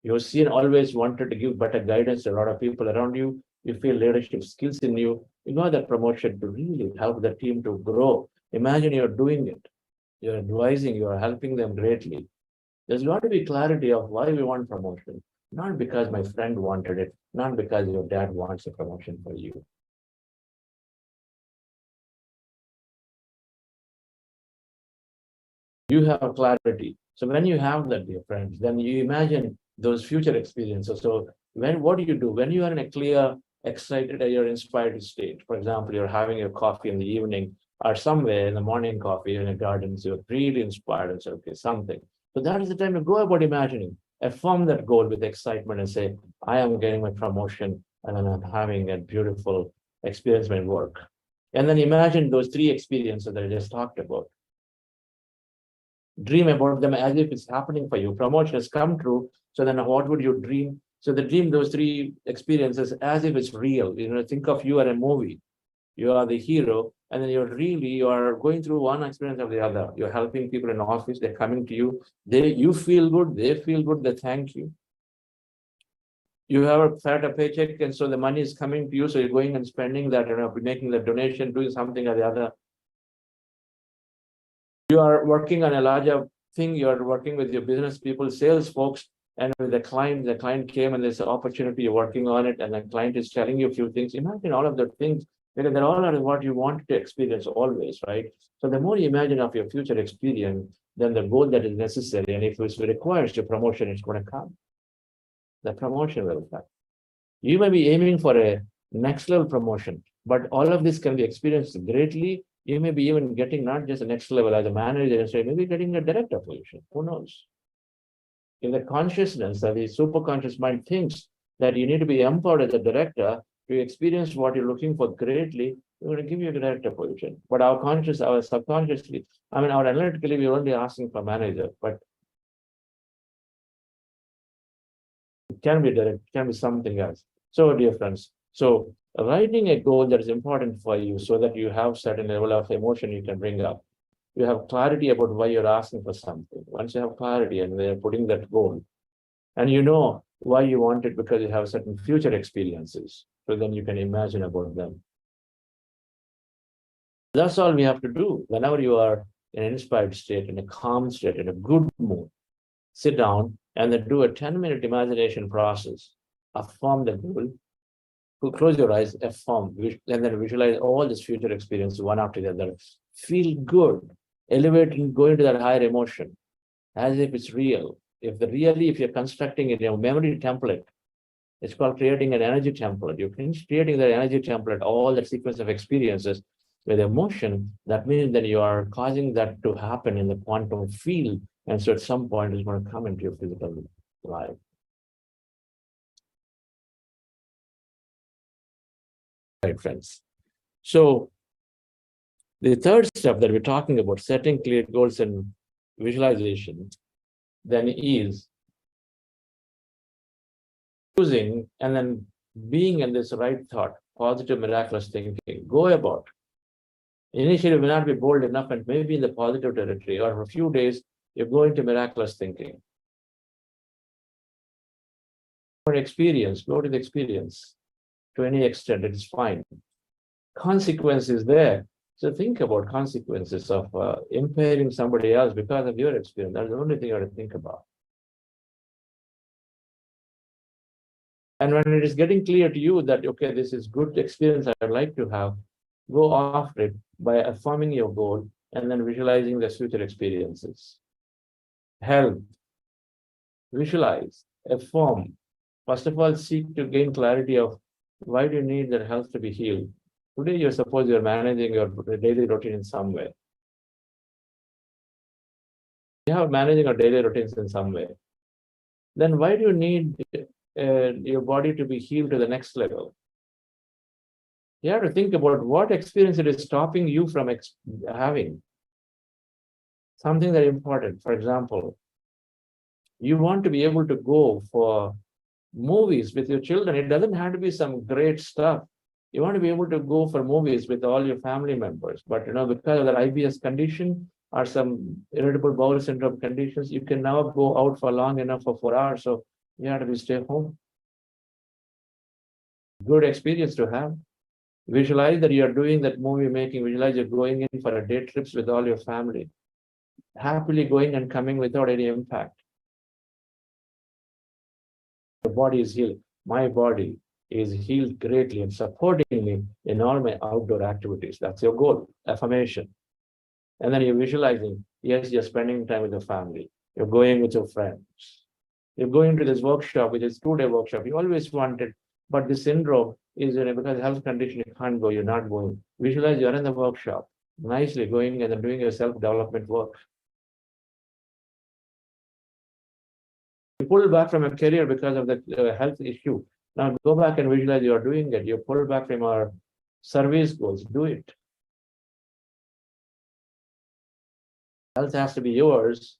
You've seen always wanted to give better guidance to a lot of people around you. You feel leadership skills in you. You got that promotion to really help the team to grow. Imagine you're doing it. You're advising, you're helping them greatly. There's got to be clarity of why we want promotion. Not because my friend wanted it, not because your dad wants a promotion for you. You have clarity. So when you have that, dear friends, then you imagine those future experiences. So what do you do? When you are in a clear, excited, or you're inspired state, for example, you're having your coffee in the evening or somewhere in the morning coffee in a garden, so you're really inspired and say, okay, something. So that is the time to go about imagining, affirm that goal with excitement and say, I am getting my promotion and then I'm having a beautiful experience in my work. And then imagine those 3 experiences that I just talked about. Dream about them as if it's happening for you. Promotion has come true. So then what would you dream? So the dream those 3 experiences as if it's real. Think of you are a movie. You are the hero, and then you are going through one experience of the other. You're helping people in office, they're coming to you. You feel good, they feel good, they thank you. You have a paycheck, and so the money is coming to you, so you're going and spending that, making the donation, doing something or the other. You are working on a larger thing, you're working with your business people, sales folks, and with the client came and there's an opportunity, you're working on it, and the client is telling you a few things. Imagine all of the things, because they're all are what you want to experience always, right? So the more you imagine of your future experience, then the goal that is necessary, and if it requires your promotion, it's going to come. The promotion will come. You may be aiming for a next level promotion, but all of this can be experienced greatly. You may be even getting not just the next level as a manager, maybe getting a director position. Who knows? In the consciousness that the superconscious mind thinks that you need to be empowered as a director to experience what you're looking for greatly, we're going to give you a director position. But our subconsciously, our analytically, we're only asking for manager, but it can be direct, it can be something else. So, dear friends, so writing a goal that is important for you so that you have certain level of emotion you can bring up. You have clarity about why you're asking for something. Once you have clarity and they're putting that goal, and you know why you want it because you have certain future experiences, so then you can imagine about them. That's all we have to do. Whenever you are in an inspired state, in a calm state, in a good mood, sit down and then do a 10-minute imagination process. Affirm the goal. Close your eyes, affirm, and then visualize all these future experiences one after the other. Feel good, elevate and go into that higher emotion as if it's real. If you're constructing it in a memory template, it's called creating an energy template. You're creating that energy template, all the sequence of experiences with emotion. That means that you are causing that to happen in the quantum field. And so at some point, it's going to come into your physical life. Right, friends. So the third step that we're talking about, setting clear goals and visualization, then is choosing and then being in this right thought, positive, miraculous thinking. Go about. Initially, you may not be bold enough, and maybe in the positive territory, or for a few days, you're going to miraculous thinking. Go to the experience. To any extent, it is fine. Consequence is there. So think about consequences of impairing somebody else because of your experience. That's the only thing you have to think about. And when it is getting clear to you that, okay, this is good experience I'd like to have, go after it by affirming your goal and then visualizing the future experiences. Health. visualize, affirm. First of all, seek to gain clarity of why do you need that health to be healed. Today, you're managing your daily routine in some way. You are managing your daily routines in some way. Then why do you need your body to be healed to the next level? You have to think about what experience it is stopping you from having. Something that is important. For example, you want to be able to go for movies with your children. It doesn't have to be some great stuff. You want to be able to go for movies with all your family members. But because of the IBS condition or some irritable bowel syndrome conditions, you can now go out for long enough for 4 hours. So you have to stay home. Good experience to have. Visualize that you're doing that movie making. Visualize you're going in for a day trips with all your family. Happily going and coming without any impact. The body is healed. My body is healed greatly and supporting me in all my outdoor activities. That's your goal, affirmation. And then you're visualizing, yes, you're spending time with your family. You're going with your friends. You're going to this workshop, which is 2-day workshop. You always wanted, but the syndrome is because health condition, you can't go, you're not going. Visualize you're in the workshop, nicely going and then doing your self-development work. You pull back from a career because of the health issue. Now go back and visualize you are doing it. You pull back from our service goals, do it. Health has to be yours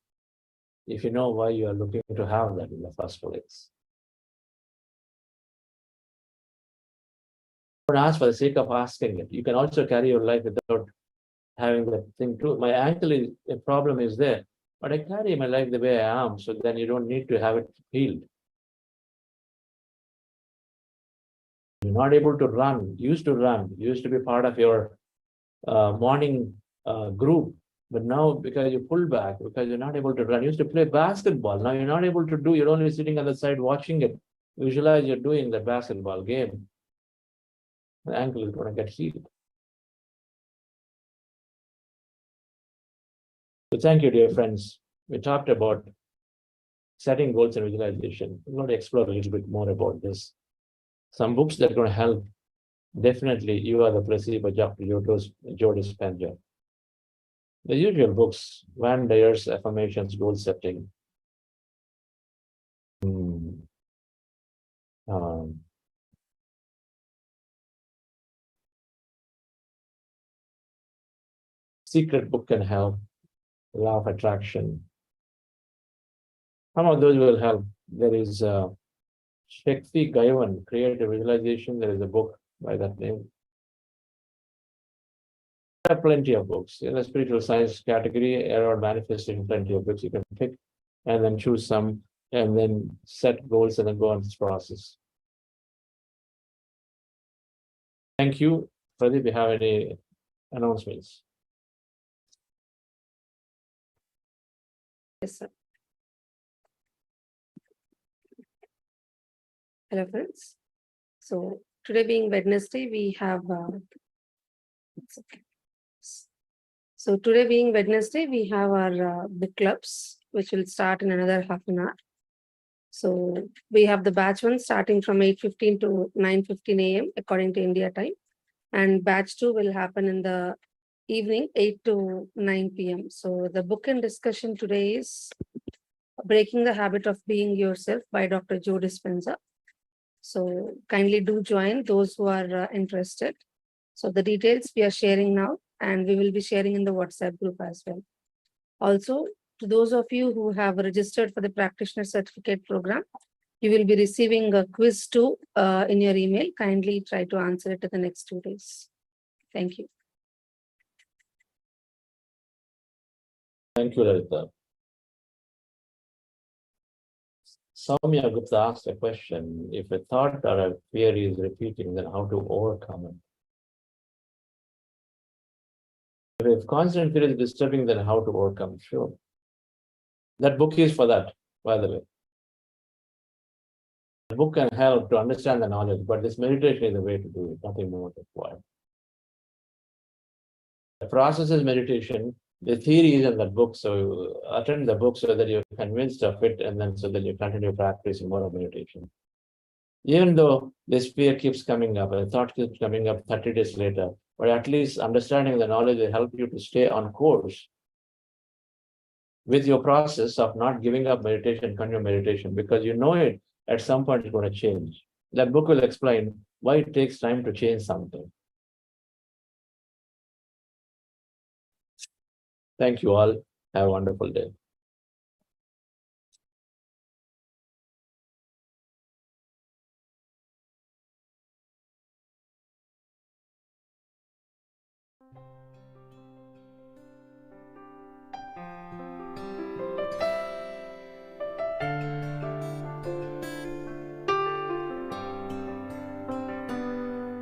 if you know why you are looking to have that in the first place. Don't ask for the sake of asking it. You can also carry your life without having that thing too. My ankle a problem is there, but I carry my life the way I am, so then you don't need to have it healed. You're not able to run, used to be part of your morning group, but now because you pull back, because you're not able to run, you used to play basketball, now you're not able to do, you're only sitting on the side watching it. Visualize you're doing the basketball game. The ankle is going to get healed. So thank you, dear friends. We talked about setting goals and visualization. We're going to explore a little bit more about this. Some books that are going to help. Definitely, You Are the Placebo, Dr. Joe Dispenza. The usual books, Van Dyer's Affirmations, Goal Setting. Secret Book can help. Law of Attraction. Some of those will help. There is Shakti Gaivan, Creative Visualization. There is a book by that name. There are plenty of books. In the spiritual science category, around manifesting, plenty of books you can pick and then choose some and then set goals and then go on this process. Thank you. Pradeep, do you have any announcements? Yes, sir. Hello, friends. So today being Wednesday, we have so today being Wednesday, we have our book clubs, which will start in another half an hour. So we have the batch 1 starting from 8:15 to 9:15 a.m. according to India time, and batch 2 will happen in the evening 8 to 9 p.m. So the book and discussion today is Breaking the Habit of Being Yourself by Dr. Joe Dispenza. So kindly do join those who are interested. So the details we are sharing now, and we will be sharing in the WhatsApp group as well. Also, to those of you who have registered for the practitioner certificate program, you will be receiving a quiz too in your email. Kindly try to answer it in the next 2 days. Thank you. Thank you, Lalita. Soumya Gupta asked a question. If a thought or a fear is repeating, then how to overcome it? If constant fear is disturbing, then how to overcome? Sure. That book is for that, by the way. The book can help to understand the knowledge, but this meditation is the way to do it, nothing more required. The process is meditation. The theory is in the book, so attend the book so that you're convinced of it, and then so that you continue practicing more of meditation. Even though this fear keeps coming up, and the thought keeps coming up 30 days later, but at least understanding the knowledge will help you to stay on course with your process of not giving up meditation, continue meditation, because you know it at some point it's going to change. That book will explain why it takes time to change something. Thank you all. Have a wonderful day.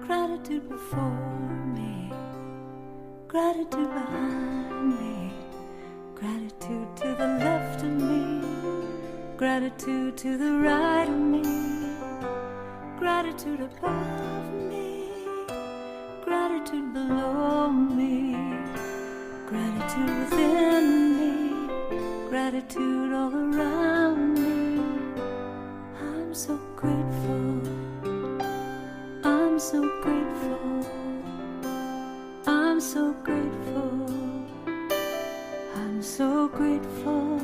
Gratitude before me, gratitude behind me, gratitude to the left of me, gratitude to the right of me, gratitude above me, gratitude below me, gratitude within me, gratitude all around me. I'm so grateful. I'm so grateful. I'm so grateful. I'm so grateful.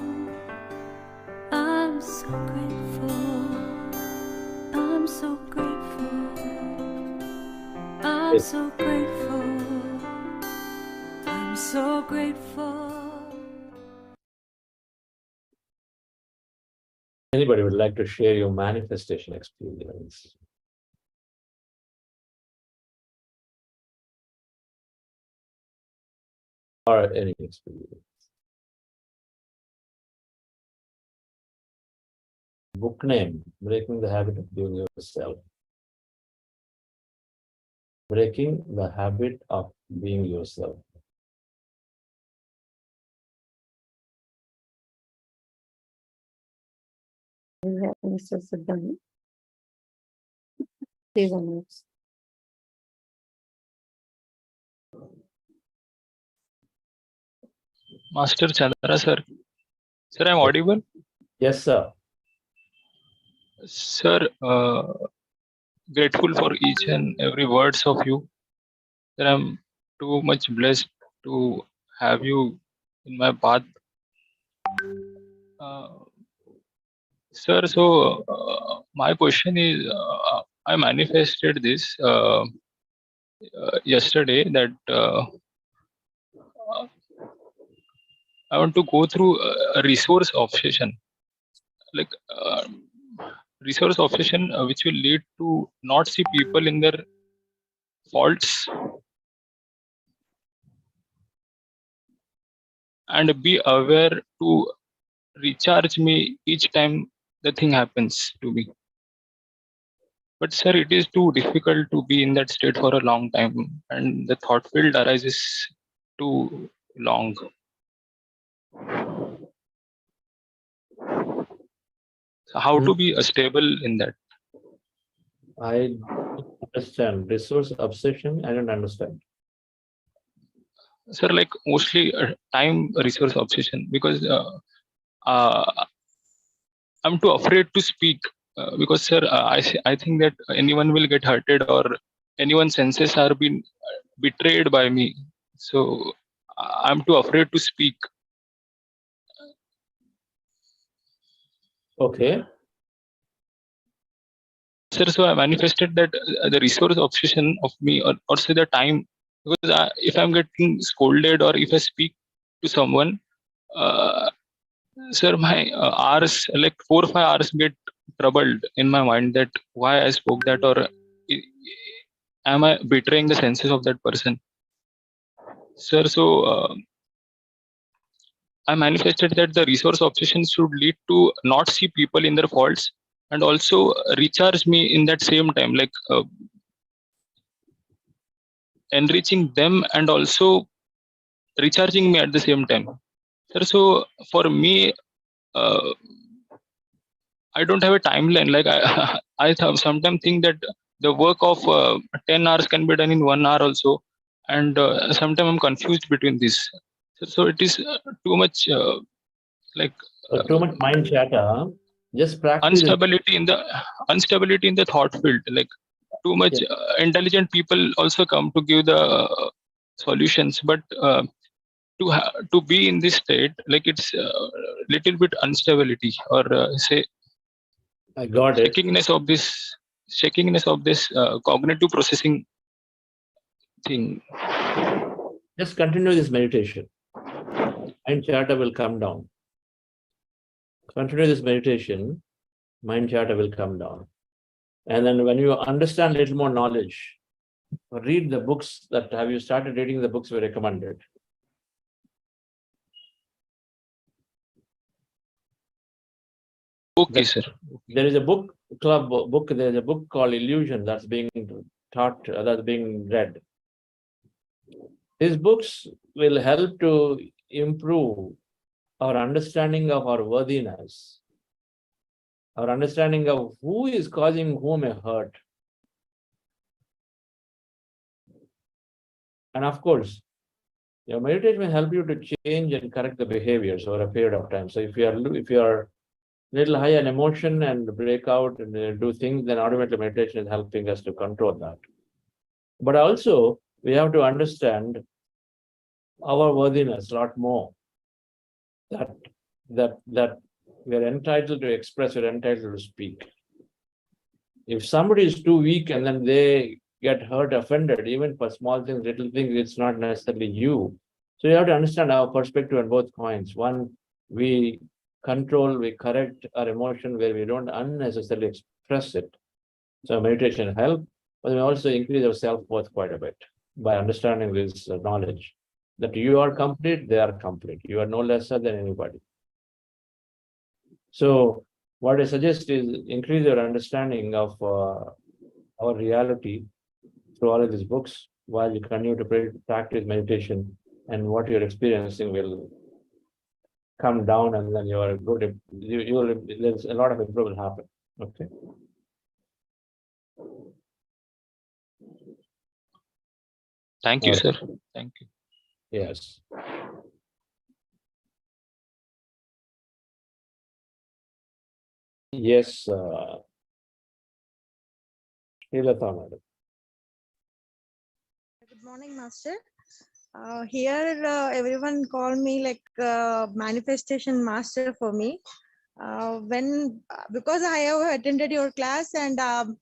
I'm so grateful. I'm so grateful. I'm so grateful. I'm so grateful. Anybody would like to share your manifestation experience? Or any experience? Book name, Breaking the Habit of Being Yourself. Breaking the Habit of Being Yourself. Mr. Subhash. Please announce. Master Chandra sir. Sir, I'm audible? Yes, sir. Sir, grateful for each and every words of you. Sir, I'm too much blessed to have you in my path. Sir, so my question is, I manifested this yesterday that I want to go through a resource obsession, like resource obsession, which will lead to not see people in their faults and be aware to recharge me each time the thing happens to me. But sir, it is too difficult to be in that state for a long time, and the thought field arises too long. So how to be stable in that? I understand. Resource obsession, I don't understand. Sir, like mostly time resource obsession, because I'm too afraid to speak because sir, I think that anyone will get hurted or anyone's senses are being betrayed by me. So I'm too afraid to speak. Okay. Sir, so I manifested that the resource obsession of me, or say the time, because if I'm getting scolded or if I speak to someone, sir, my hours, like 4 or 5 hours, get troubled in my mind that why I spoke that, or am I betraying the senses of that person? Sir, so I manifested that the resource obsession should lead to not see people in their faults and also recharge me in that same time, like enriching them and also recharging me at the same time. Sir, so for me, I don't have a timeline. Like I sometimes think that the work of 10 hours can be done in 1 hour also, and sometimes I'm confused between this. So it is too much like So too much mind chatter. Just practice. instability in the thought field. Like too much intelligent people also come to give the solutions, but to be in this state, like it's little bit instability, or say I got it. shakiness of this cognitive processing thing. Just continue this meditation. Mind chatter will come down. Continue this meditation, mind chatter will come down. And then when you understand a little more knowledge, read the books that, have you started reading the books we recommended? Okay, sir. There is a book club book, there is a book called Illusion that's being taught, that's being read. These books will help to improve our understanding of our worthiness, our understanding of who is causing whom a hurt. And of course, your meditation will help you to change and correct the behaviors over a period of time. So if you are little high on emotion and break out and do things, then automatically meditation is helping us to control that. But also, we have to understand our worthiness a lot more. That we are entitled to express, we're entitled to speak. If somebody is too weak and then they get hurt, offended, even for small things, little things, it's not necessarily you. So you have to understand our perspective on both coins. One, we control, we correct our emotion where we don't unnecessarily express it. So meditation helps, but we also increase our self-worth quite a bit by understanding this knowledge that you are complete, they are complete. You are no lesser than anybody. So what I suggest is increase your understanding of our reality through all of these books while you continue to practice meditation, and what you're experiencing will come down, and then you are good. There's a lot of improvement will happen. Okay. Thank you, sir. Thank you. Yes. Yes, Srilata madam. Good morning, Master. Here, everyone call me like manifestation master for me. Because I have attended your class and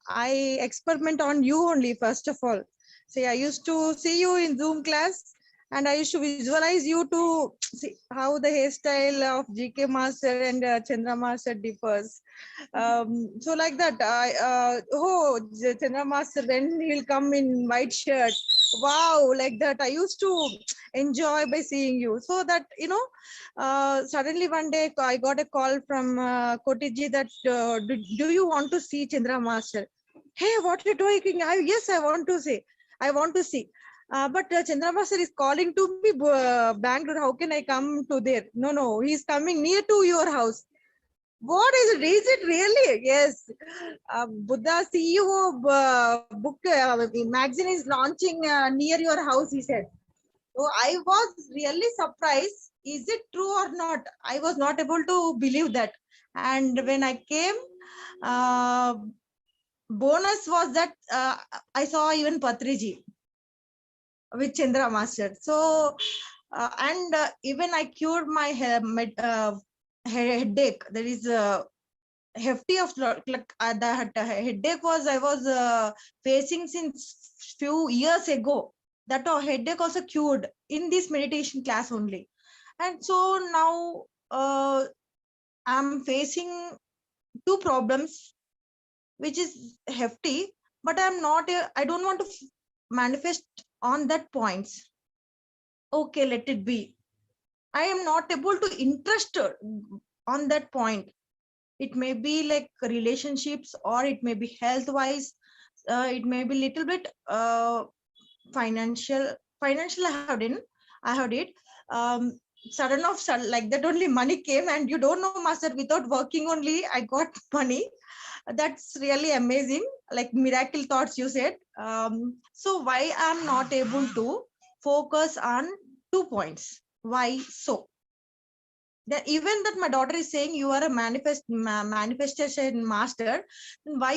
I experiment on you only, first of all. See, I used to see you in Zoom class and I used to visualize you to see how the hairstyle of GK Master and Chandra Master differs. So like that, Chandra Master, when he'll come in white shirt, wow, like that. I used to enjoy by seeing you. So that, suddenly one day I got a call from Kotiji that, do you want to see Chandra Master? Hey, what are you doing? Yes, I want to see. But Chandra Master is calling to me, Bangalore. How can I come to there? No, he's coming near to your house. What is it? Is it really? Yes. Buddha CEO book magazine is launching near your house, he said. So I was really surprised. Is it true or not? I was not able to believe that. And when I came, bonus was that I saw even Patriji with Chandra Master. So, even I cured my headache. There is a hefty of the headache I was facing since few years ago. That headache also cured in this meditation class only. And so now I'm facing two problems, which is hefty, but I don't want to manifest on that points. Okay, let it be. I am not able to interest on that point. It may be like relationships, or it may be health wise, it may be little bit financial I heard it sudden like that only money came, and you don't know, Master, without working only I got money. That's really amazing, like miracle thoughts you said. So why I'm not able to focus on 2 points? Why so? That even that my daughter is saying you are a manifestation master. Why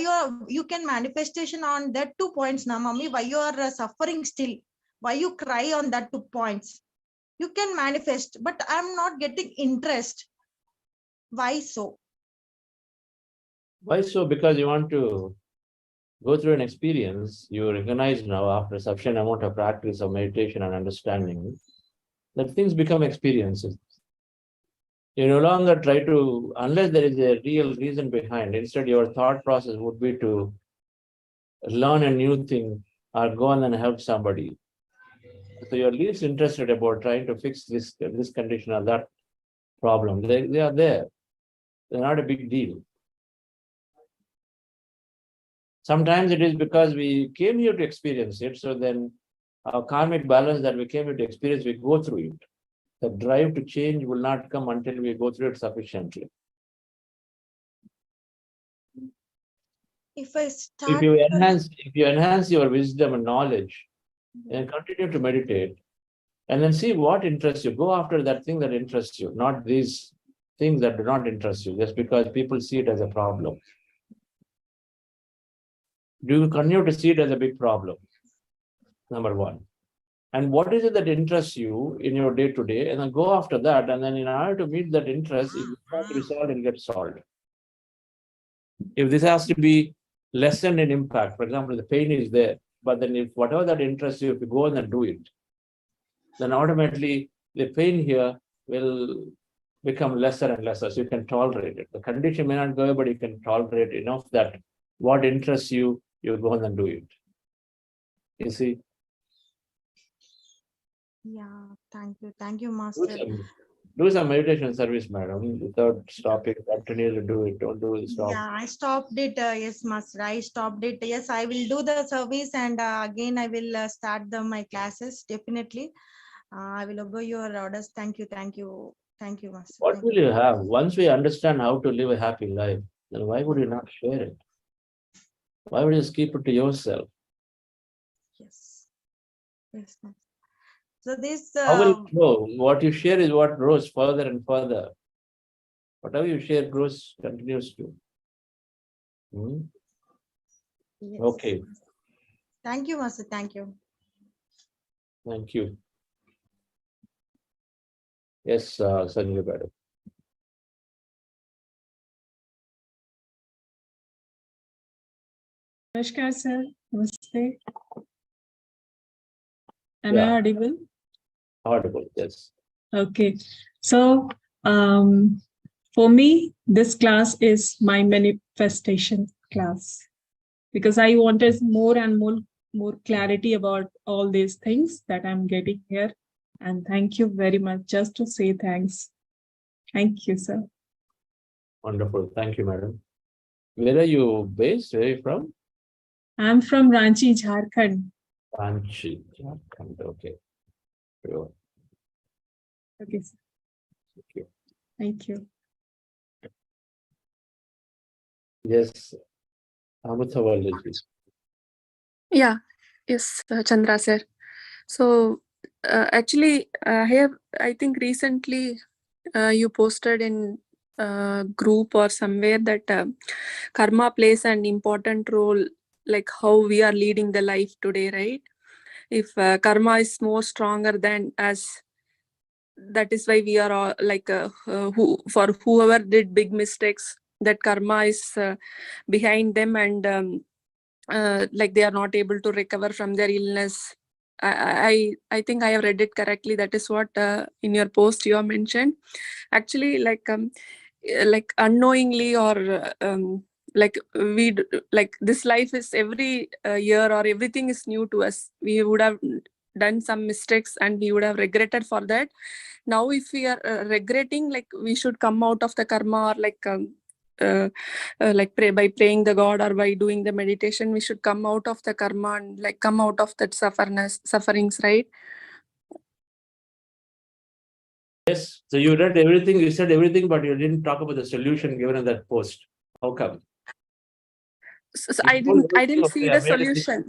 you can manifestation on that 2 points now, mommy? Why you are suffering still? Why you cry on that 2 points? You can manifest, but I'm not getting interest. Why so? Why so? Because you want to go through an experience. You recognize now, after sufficient amount of practice of meditation and understanding, that things become experiences. You no longer try to, unless there is a real reason behind. Instead, your thought process would be to learn a new thing or go on and help somebody. So you're least interested about trying to fix this condition or that problem. They are there. They're not a big deal. Sometimes it is because we came here to experience it. So then our karmic balance that we came here to experience, we go through it. The drive to change will not come until we go through it sufficiently. If I start, If you enhance your wisdom and knowledge, and continue to meditate, and then see what interests you. Go after that thing that interests you, not these things that do not interest you, just because people see it as a problem. Do you continue to see it as a big problem? Number one. And what is it that interests you in your day-to-day? And then go after that. And then in order to meet that interest, if it's not resolved, it gets solved. If this has to be lessened in impact, for example, the pain is there, but then if whatever that interests you, if you go and do it, then automatically the pain here will become lesser and lesser, so you can tolerate it. The condition may not go away, but you can tolerate enough that what interests you, you go and do it. You see? yeah, thank you, master. Do some meditation service, madam, without stopping. Continue to do it. Don't do it. Stop. Yeah, I stopped it. Yes, master. I stopped it. Yes, I will do the service, and again I will start my classes. Definitely, I will obey your orders. Thank you, master. What Thank will you have? Once we understand how to live a happy life, then why would you not share it? Why would you just keep it to yourself? Yes, yes, master. So this. How will it grow? What you share is what grows further and further. Whatever you share grows, continues to. Yes. Okay. Thank you, master. Thank you. Thank you. Yes, Sanjay madam. Namaskar, sir. Namaste. Am Yeah. I audible? Audible, yes. Okay. So, for me, this class is my manifestation class because I wanted more and more clarity about all these things that I'm getting here. And thank you very much. Just to say thanks. Thank you, sir. Wonderful. Thank you, madam. Where are you based? Where are you from? I'm from Ranchi, Jharkhand. Ranchi, Jharkhand. Okay. Sure. Okay, sir. Thank you. Thank you. Yes. Amritavaliji. Yeah, yes, Chandra sir. So actually, here I think recently you posted in group or somewhere that karma plays an important role, like how we are leading the life today, right? If karma is more stronger than us, that is why we are all like for whoever did big mistakes, that karma is behind them, and like they are not able to recover from their illness. I think I have read it correctly. That is what in your post you have mentioned. Actually, like unknowingly or like like this life is every year or everything is new to us. We would have done some mistakes and we would have regretted for that. Now, if we are regretting, like we should come out of the karma, or like by praying the God or by doing the meditation, we should come out of the karma and like come out of that sufferings, right? Yes. So you read everything, you said everything, but you didn't talk about the solution given in that post. How come? So I didn't see the solution.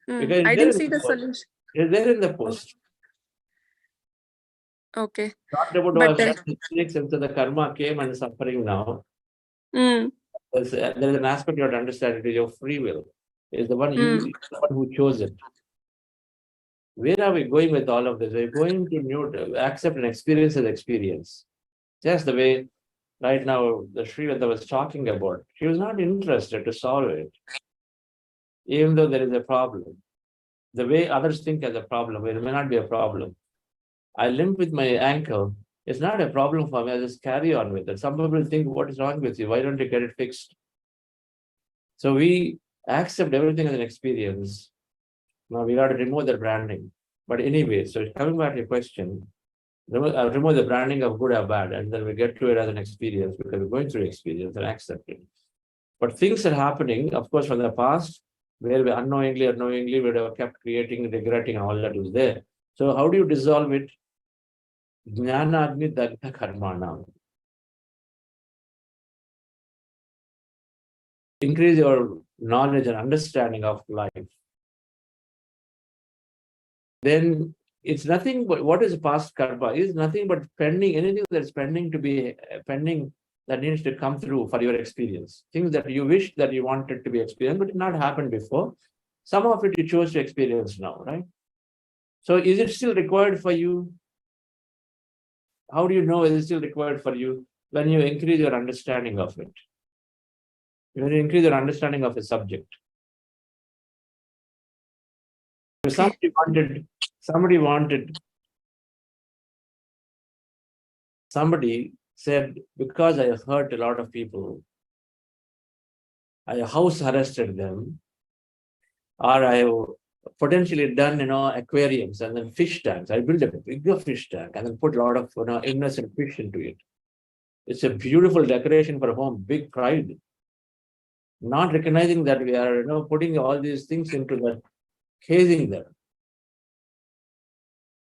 Because I didn't see the solution. It's there in the post. Okay. Not about, oh, But I've done mistakes and so the karma came and suffering now. mm, There is an aspect you have to understand. It is your free will. It is the one the one who chose it. Where are we going with all of this? We're going to accept and experience as experience. Just the way right now the Srivata was talking about. She was not interested to solve it, even though there is a problem. The way others think as a problem, it may not be a problem. I limp with my ankle. It's not a problem for me. I just carry on with it. Some people think, what is wrong with you? Why don't you get it fixed? So we accept everything as an experience. Now we got to remove the branding. But anyway, so coming back to your question, remove the branding of good or bad, and then we get to it as an experience because we're going through experience and accept it. But things are happening, of course, from the past, where we unknowingly, we would have kept creating, regretting, all that is there. So how do you dissolve it? Jnana Agni Dagdha Karmana. Increase your knowledge and understanding of life. Then it's nothing but what is past karma is nothing but pending, anything that's pending to be pending that needs to come through for your experience. Things that you wish that you wanted to be experienced, but it not happened before. Some of it you chose to experience now, right? So is it still required for you? How do you know it is still required for you? When you increase your understanding of it. When you increase your understanding of a subject. If somebody said, because I hurt a lot of people, I house arrested them, or I have potentially done, aquariums and then fish tanks. I built a bigger fish tank and then put a lot of innocent fish into it. It's a beautiful decoration for a home, big pride. Not recognizing that we are, putting all these things into the casing there.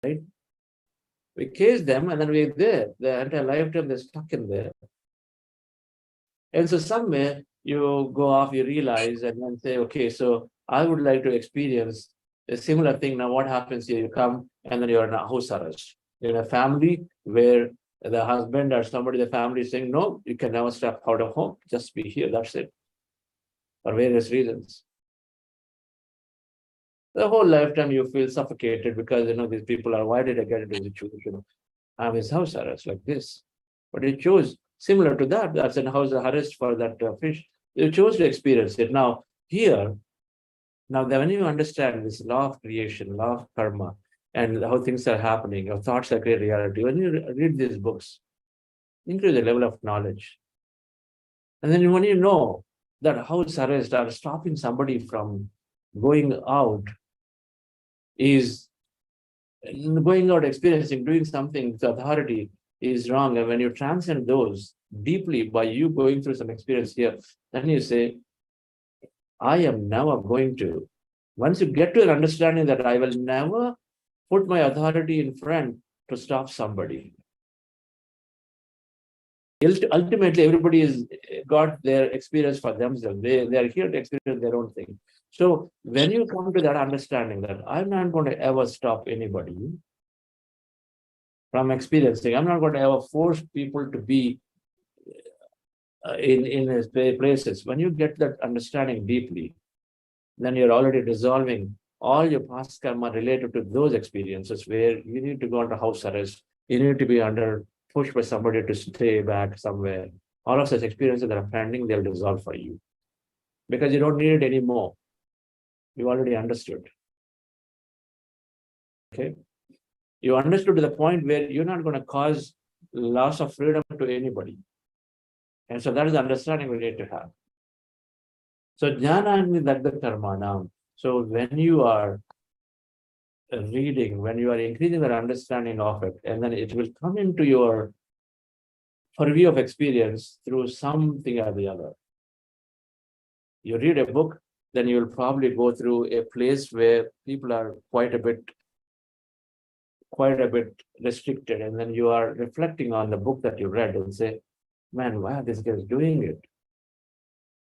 Right? We case them and then we're there. The entire lifetime they're stuck in there. And so somewhere you go off, you realize, and then say, okay, so I would like to experience a similar thing. Now what happens here? You come and then you're in a house arrest. You're in a family where the husband or somebody in the family is saying, no, you can never step out of home. Just be here. That's it. For various reasons. The whole lifetime you feel suffocated because, these people are, why did I get into this situation? I'm in house arrest like this. But you chose similar to that. That's in house arrest for that fish. You chose to experience it. Now, here, when you understand this law of creation, law of karma, and how things are happening, your thoughts are create reality. When you read these books, increase the level of knowledge. And then when you know that house arrest or stopping somebody from going out is going out, experiencing, doing something with authority is wrong. And when you transcend those deeply by you going through some experience here, then you say, I am never going to. Once you get to an understanding that I will never put my authority in front to stop somebody. Ultimately, everybody has got their experience for themselves. They are here to experience their own thing. So when you come to that understanding that I'm not going to ever stop anybody from experiencing, I'm not going to ever force people to be in places. When you get that understanding deeply, then you're already dissolving all your past karma related to those experiences where you need to go under house arrest, you need to be under pushed by somebody to stay back somewhere. All of such experiences that are pending, they'll dissolve for you because you don't need it anymore. You already understood. Okay. You understood to the point where you're not going to cause loss of freedom to anybody. And so that is the understanding we need to have. So jnana means that the karma now. So when you are reading, when you are increasing that understanding of it, and then it will come into your purview of experience through something or the other. You read a book, then you will probably go through a place where people are quite a bit restricted, and then you are reflecting on the book that you read and say, man, why are these guys doing it?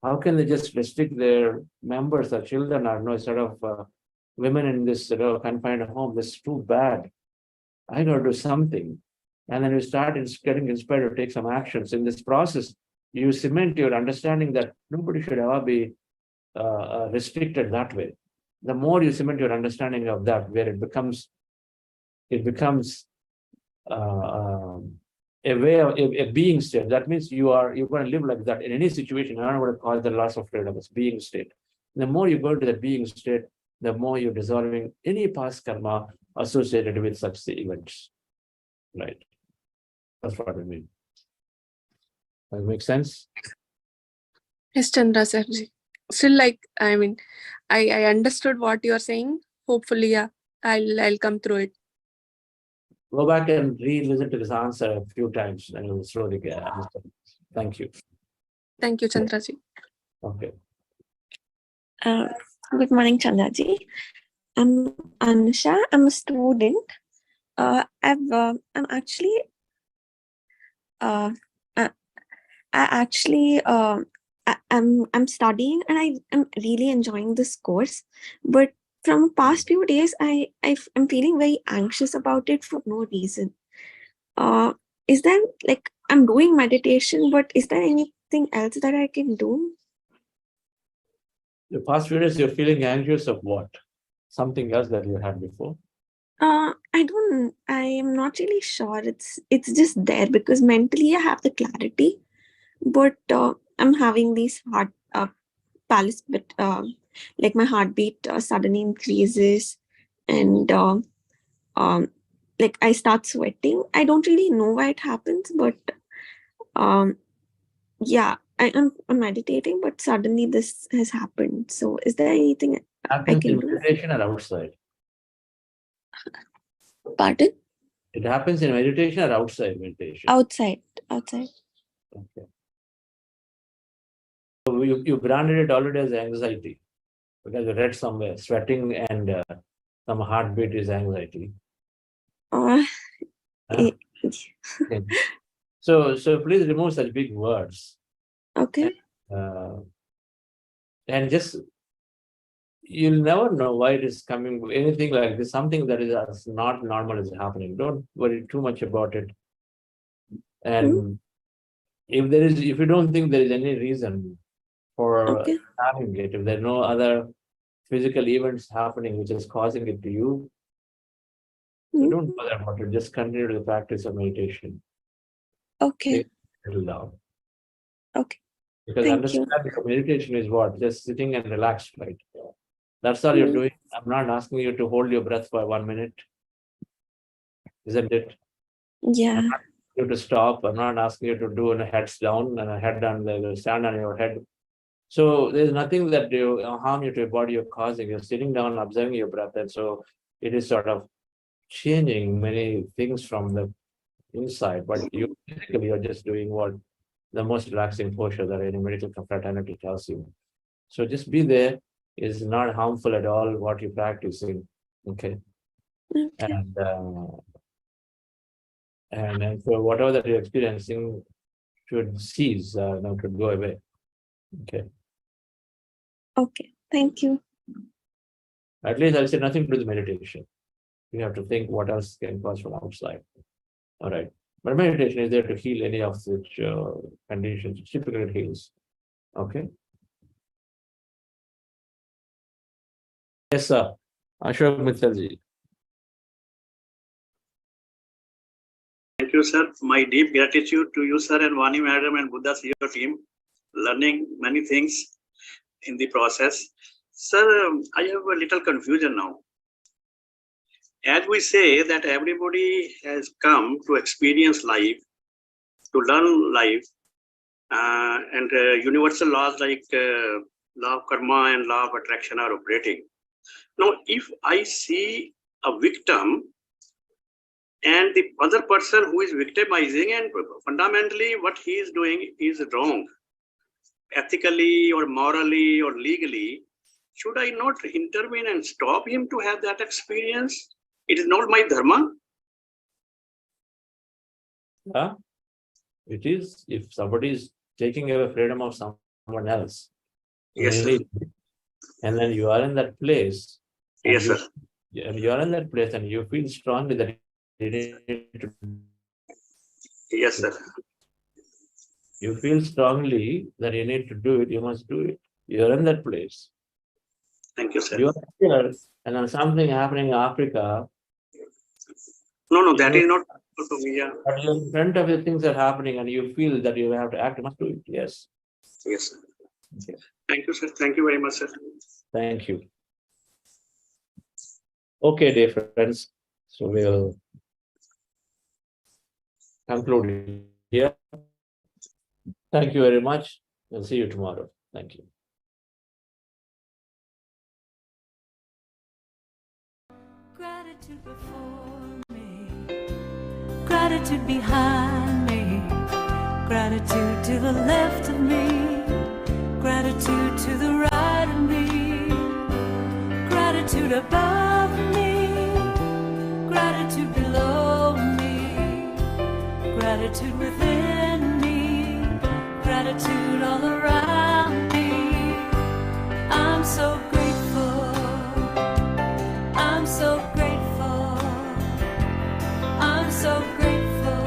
How can they just restrict their members or children or instead of women in this confined home? This is too bad. I got to do something. And then you start getting inspired to take some actions. In this process, you cement your understanding that nobody should ever be restricted that way. The more you cement your understanding of that, where it becomes a way of a being state. That means you're going to live like that in any situation. I don't know what to call the loss of freedom. It's being state. The more you go to the being state, the more you're dissolving any past karma associated with such events. Right. That's what I mean. Does it make sense? Yes, Chandra sir. Still, like, I mean, I understood what you are saying. Hopefully, yeah, I'll come through it. Go back and re-listen to this answer a few times and you'll slowly get understand. Thank you. Thank you, Chandra ji. Okay. Good morning, Chandra ji. I'm Anusha. I'm a student. I'm actually I'm studying and I'm really enjoying this course, but from past few days I'm feeling very anxious about it for no reason. Is there, like, I'm doing meditation, but is there anything else that I can do? The past few days you're feeling anxious of what? Something else that you had before? I am not really sure. It's just there because mentally I have the clarity, but I'm having these heart palace, but like my heartbeat suddenly increases, and like I start sweating. I don't really know why it happens, but yeah, I'm meditating, but suddenly this has happened. So is there anything I Happens can in do? meditation or outside? Pardon? It happens in meditation or outside meditation? Outside. Okay. So you branded it already as anxiety because you read somewhere sweating and some heartbeat is anxiety. Uh, Huh? eh, So please remove such big words. okay. And just, you'll never know why it is coming. Anything like this, something that is not normal is happening. Don't worry too much about it. And if you don't think there is any reason for Okay. having it, if there are no other physical events happening which is causing it to you, don't bother about it. Just continue the practice of meditation. Okay. Settle down. Okay. Because Thank you. understand that meditation is what? Just sitting and relaxed, right? That's all you're doing. I'm not asking you to hold your breath for 1 minute. Isn't it? Yeah. I'm not asking you to stop. I'm not asking you to do a heads down and a head down, the stand on your head. So there's nothing that you harm you to your body you're causing. You're sitting down, observing your breath. And so it is sort of changing many things from the inside, but you physically are just doing what the most relaxing posture that any medical fraternity tells you. So just be there. Is not harmful at all what you're practicing. Okay. And so whatever that you're experiencing should cease, should go away. Okay. Okay. Thank you. At least I'll say nothing to do with meditation. You have to think what else can cause from outside. All right. But meditation is there to heal any of such conditions. Typically it heals. Okay. Yes, sir. Ashok Mittalji. Thank you, sir. My deep gratitude to you, sir, and Vani Madam and Buddha CEO team, learning many things in the process. Sir, I have a little confusion now. As we say that everybody has come to experience life, to learn life, and universal laws like law of karma and law of attraction are operating. Now, if I see a victim and the other person who is victimizing, and fundamentally what he is doing is wrong, ethically or morally or legally, should I not intervene and stop him to have that experience? It is not my dharma. Yeah, it is. If somebody is taking away freedom of someone else, Yes, sir. And then you are in that place. Yes, sir. And you are in that place and you feel strongly that you need to Yes, sir. You feel strongly that you need to do it, you must do it. You're in that place. Thank you, sir. You are here, and then something happening in Africa. No, that is not for me. Yeah. But you're in front of the things that are happening, and you feel that you have to act, you must do it. Yes. Yes, sir. Okay. Thank you, sir. Thank you very much, sir. Thank you. Okay, dear friends. So we'll conclude here. Thank you very much. We'll see you tomorrow. Thank you. Gratitude before me, gratitude behind me, gratitude to the left of me, gratitude to the right of me, gratitude above me, gratitude below me, gratitude within me, gratitude all around me. I'm so grateful. I'm so grateful. I'm so grateful.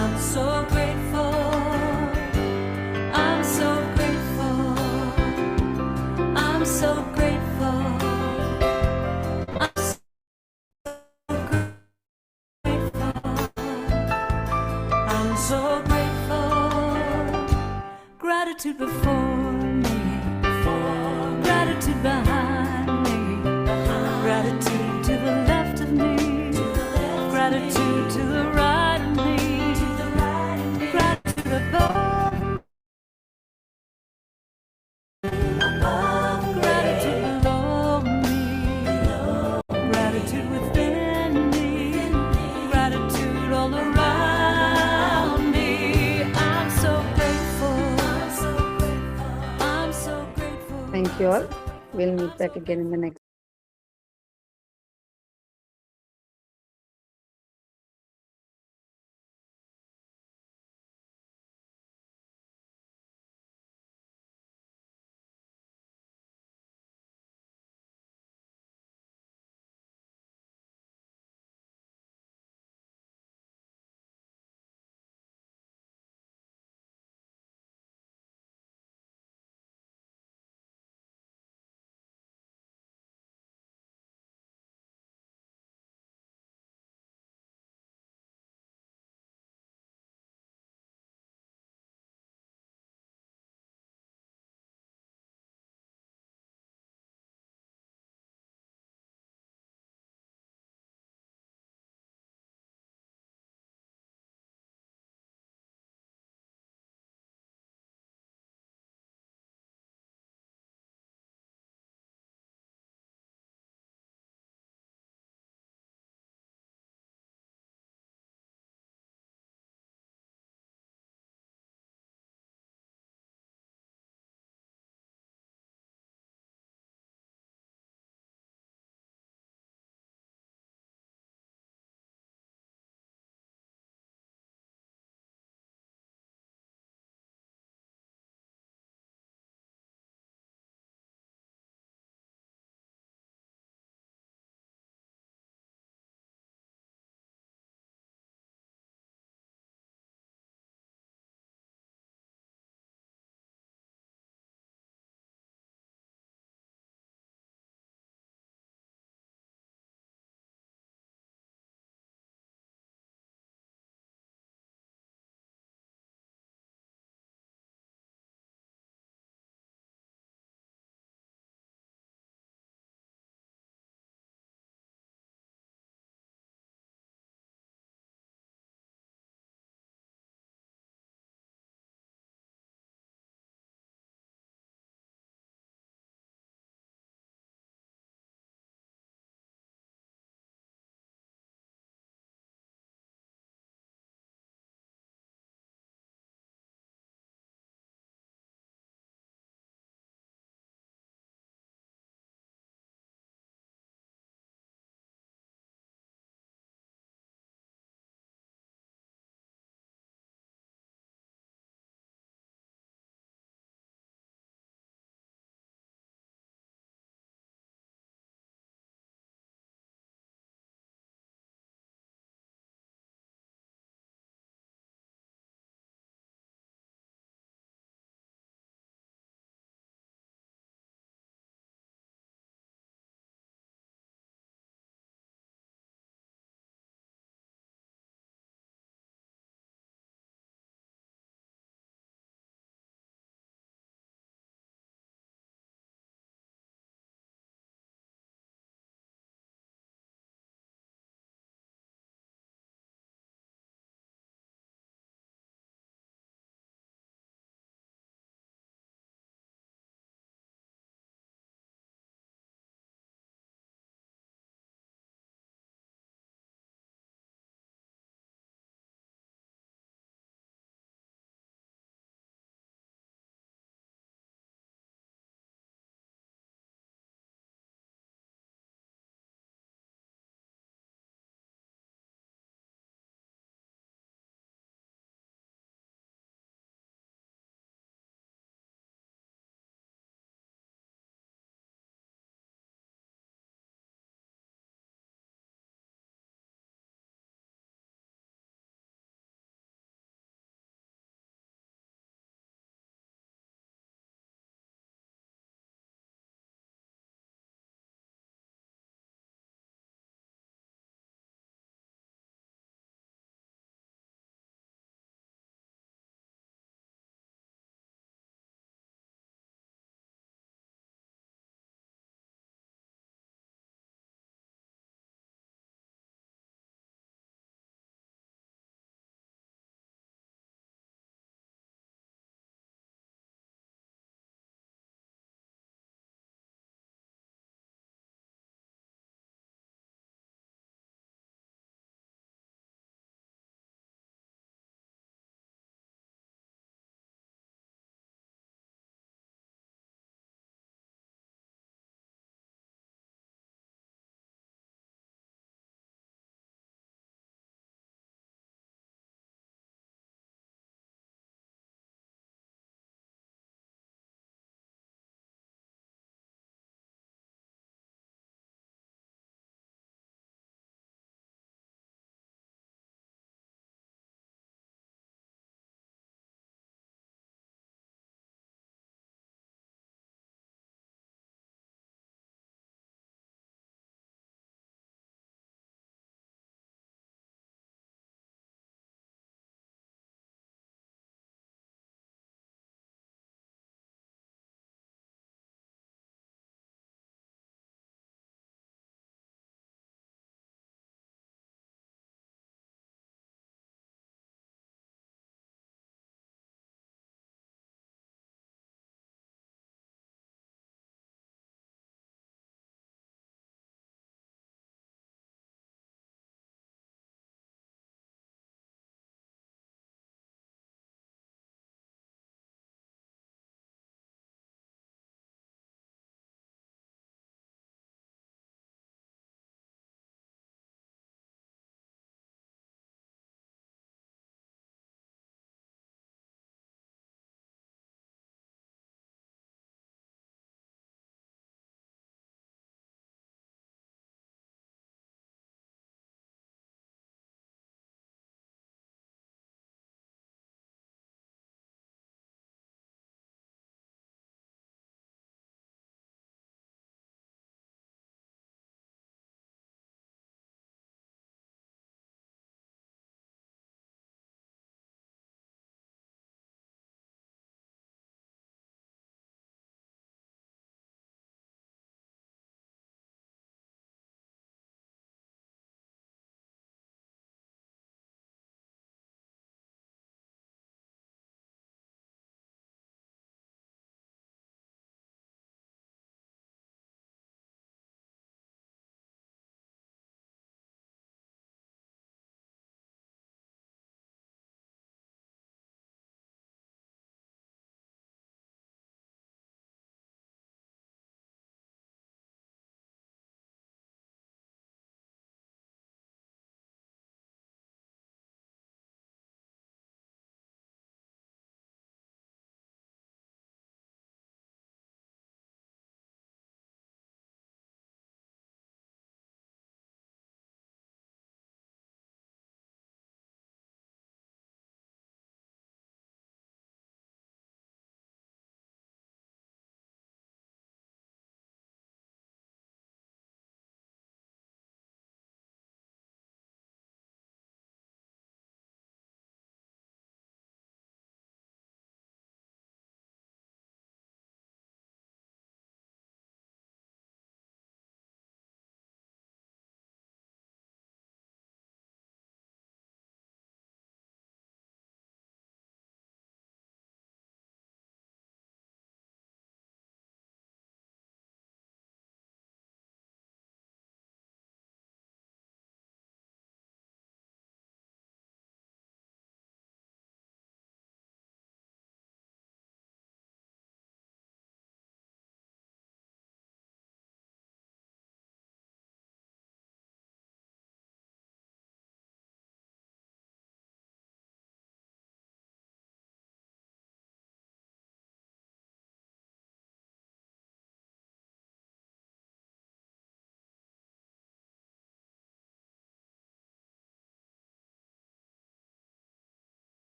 I'm so grateful. I'm so grateful. I'm so grateful. I'm so grateful. Gratitude before me, gratitude behind me, gratitude to the left of me, gratitude to the right of me, gratitude above me, gratitude below me, gratitude within me, gratitude all around me. I'm so grateful. I'm so grateful. Thank you all. We'll meet back again in the next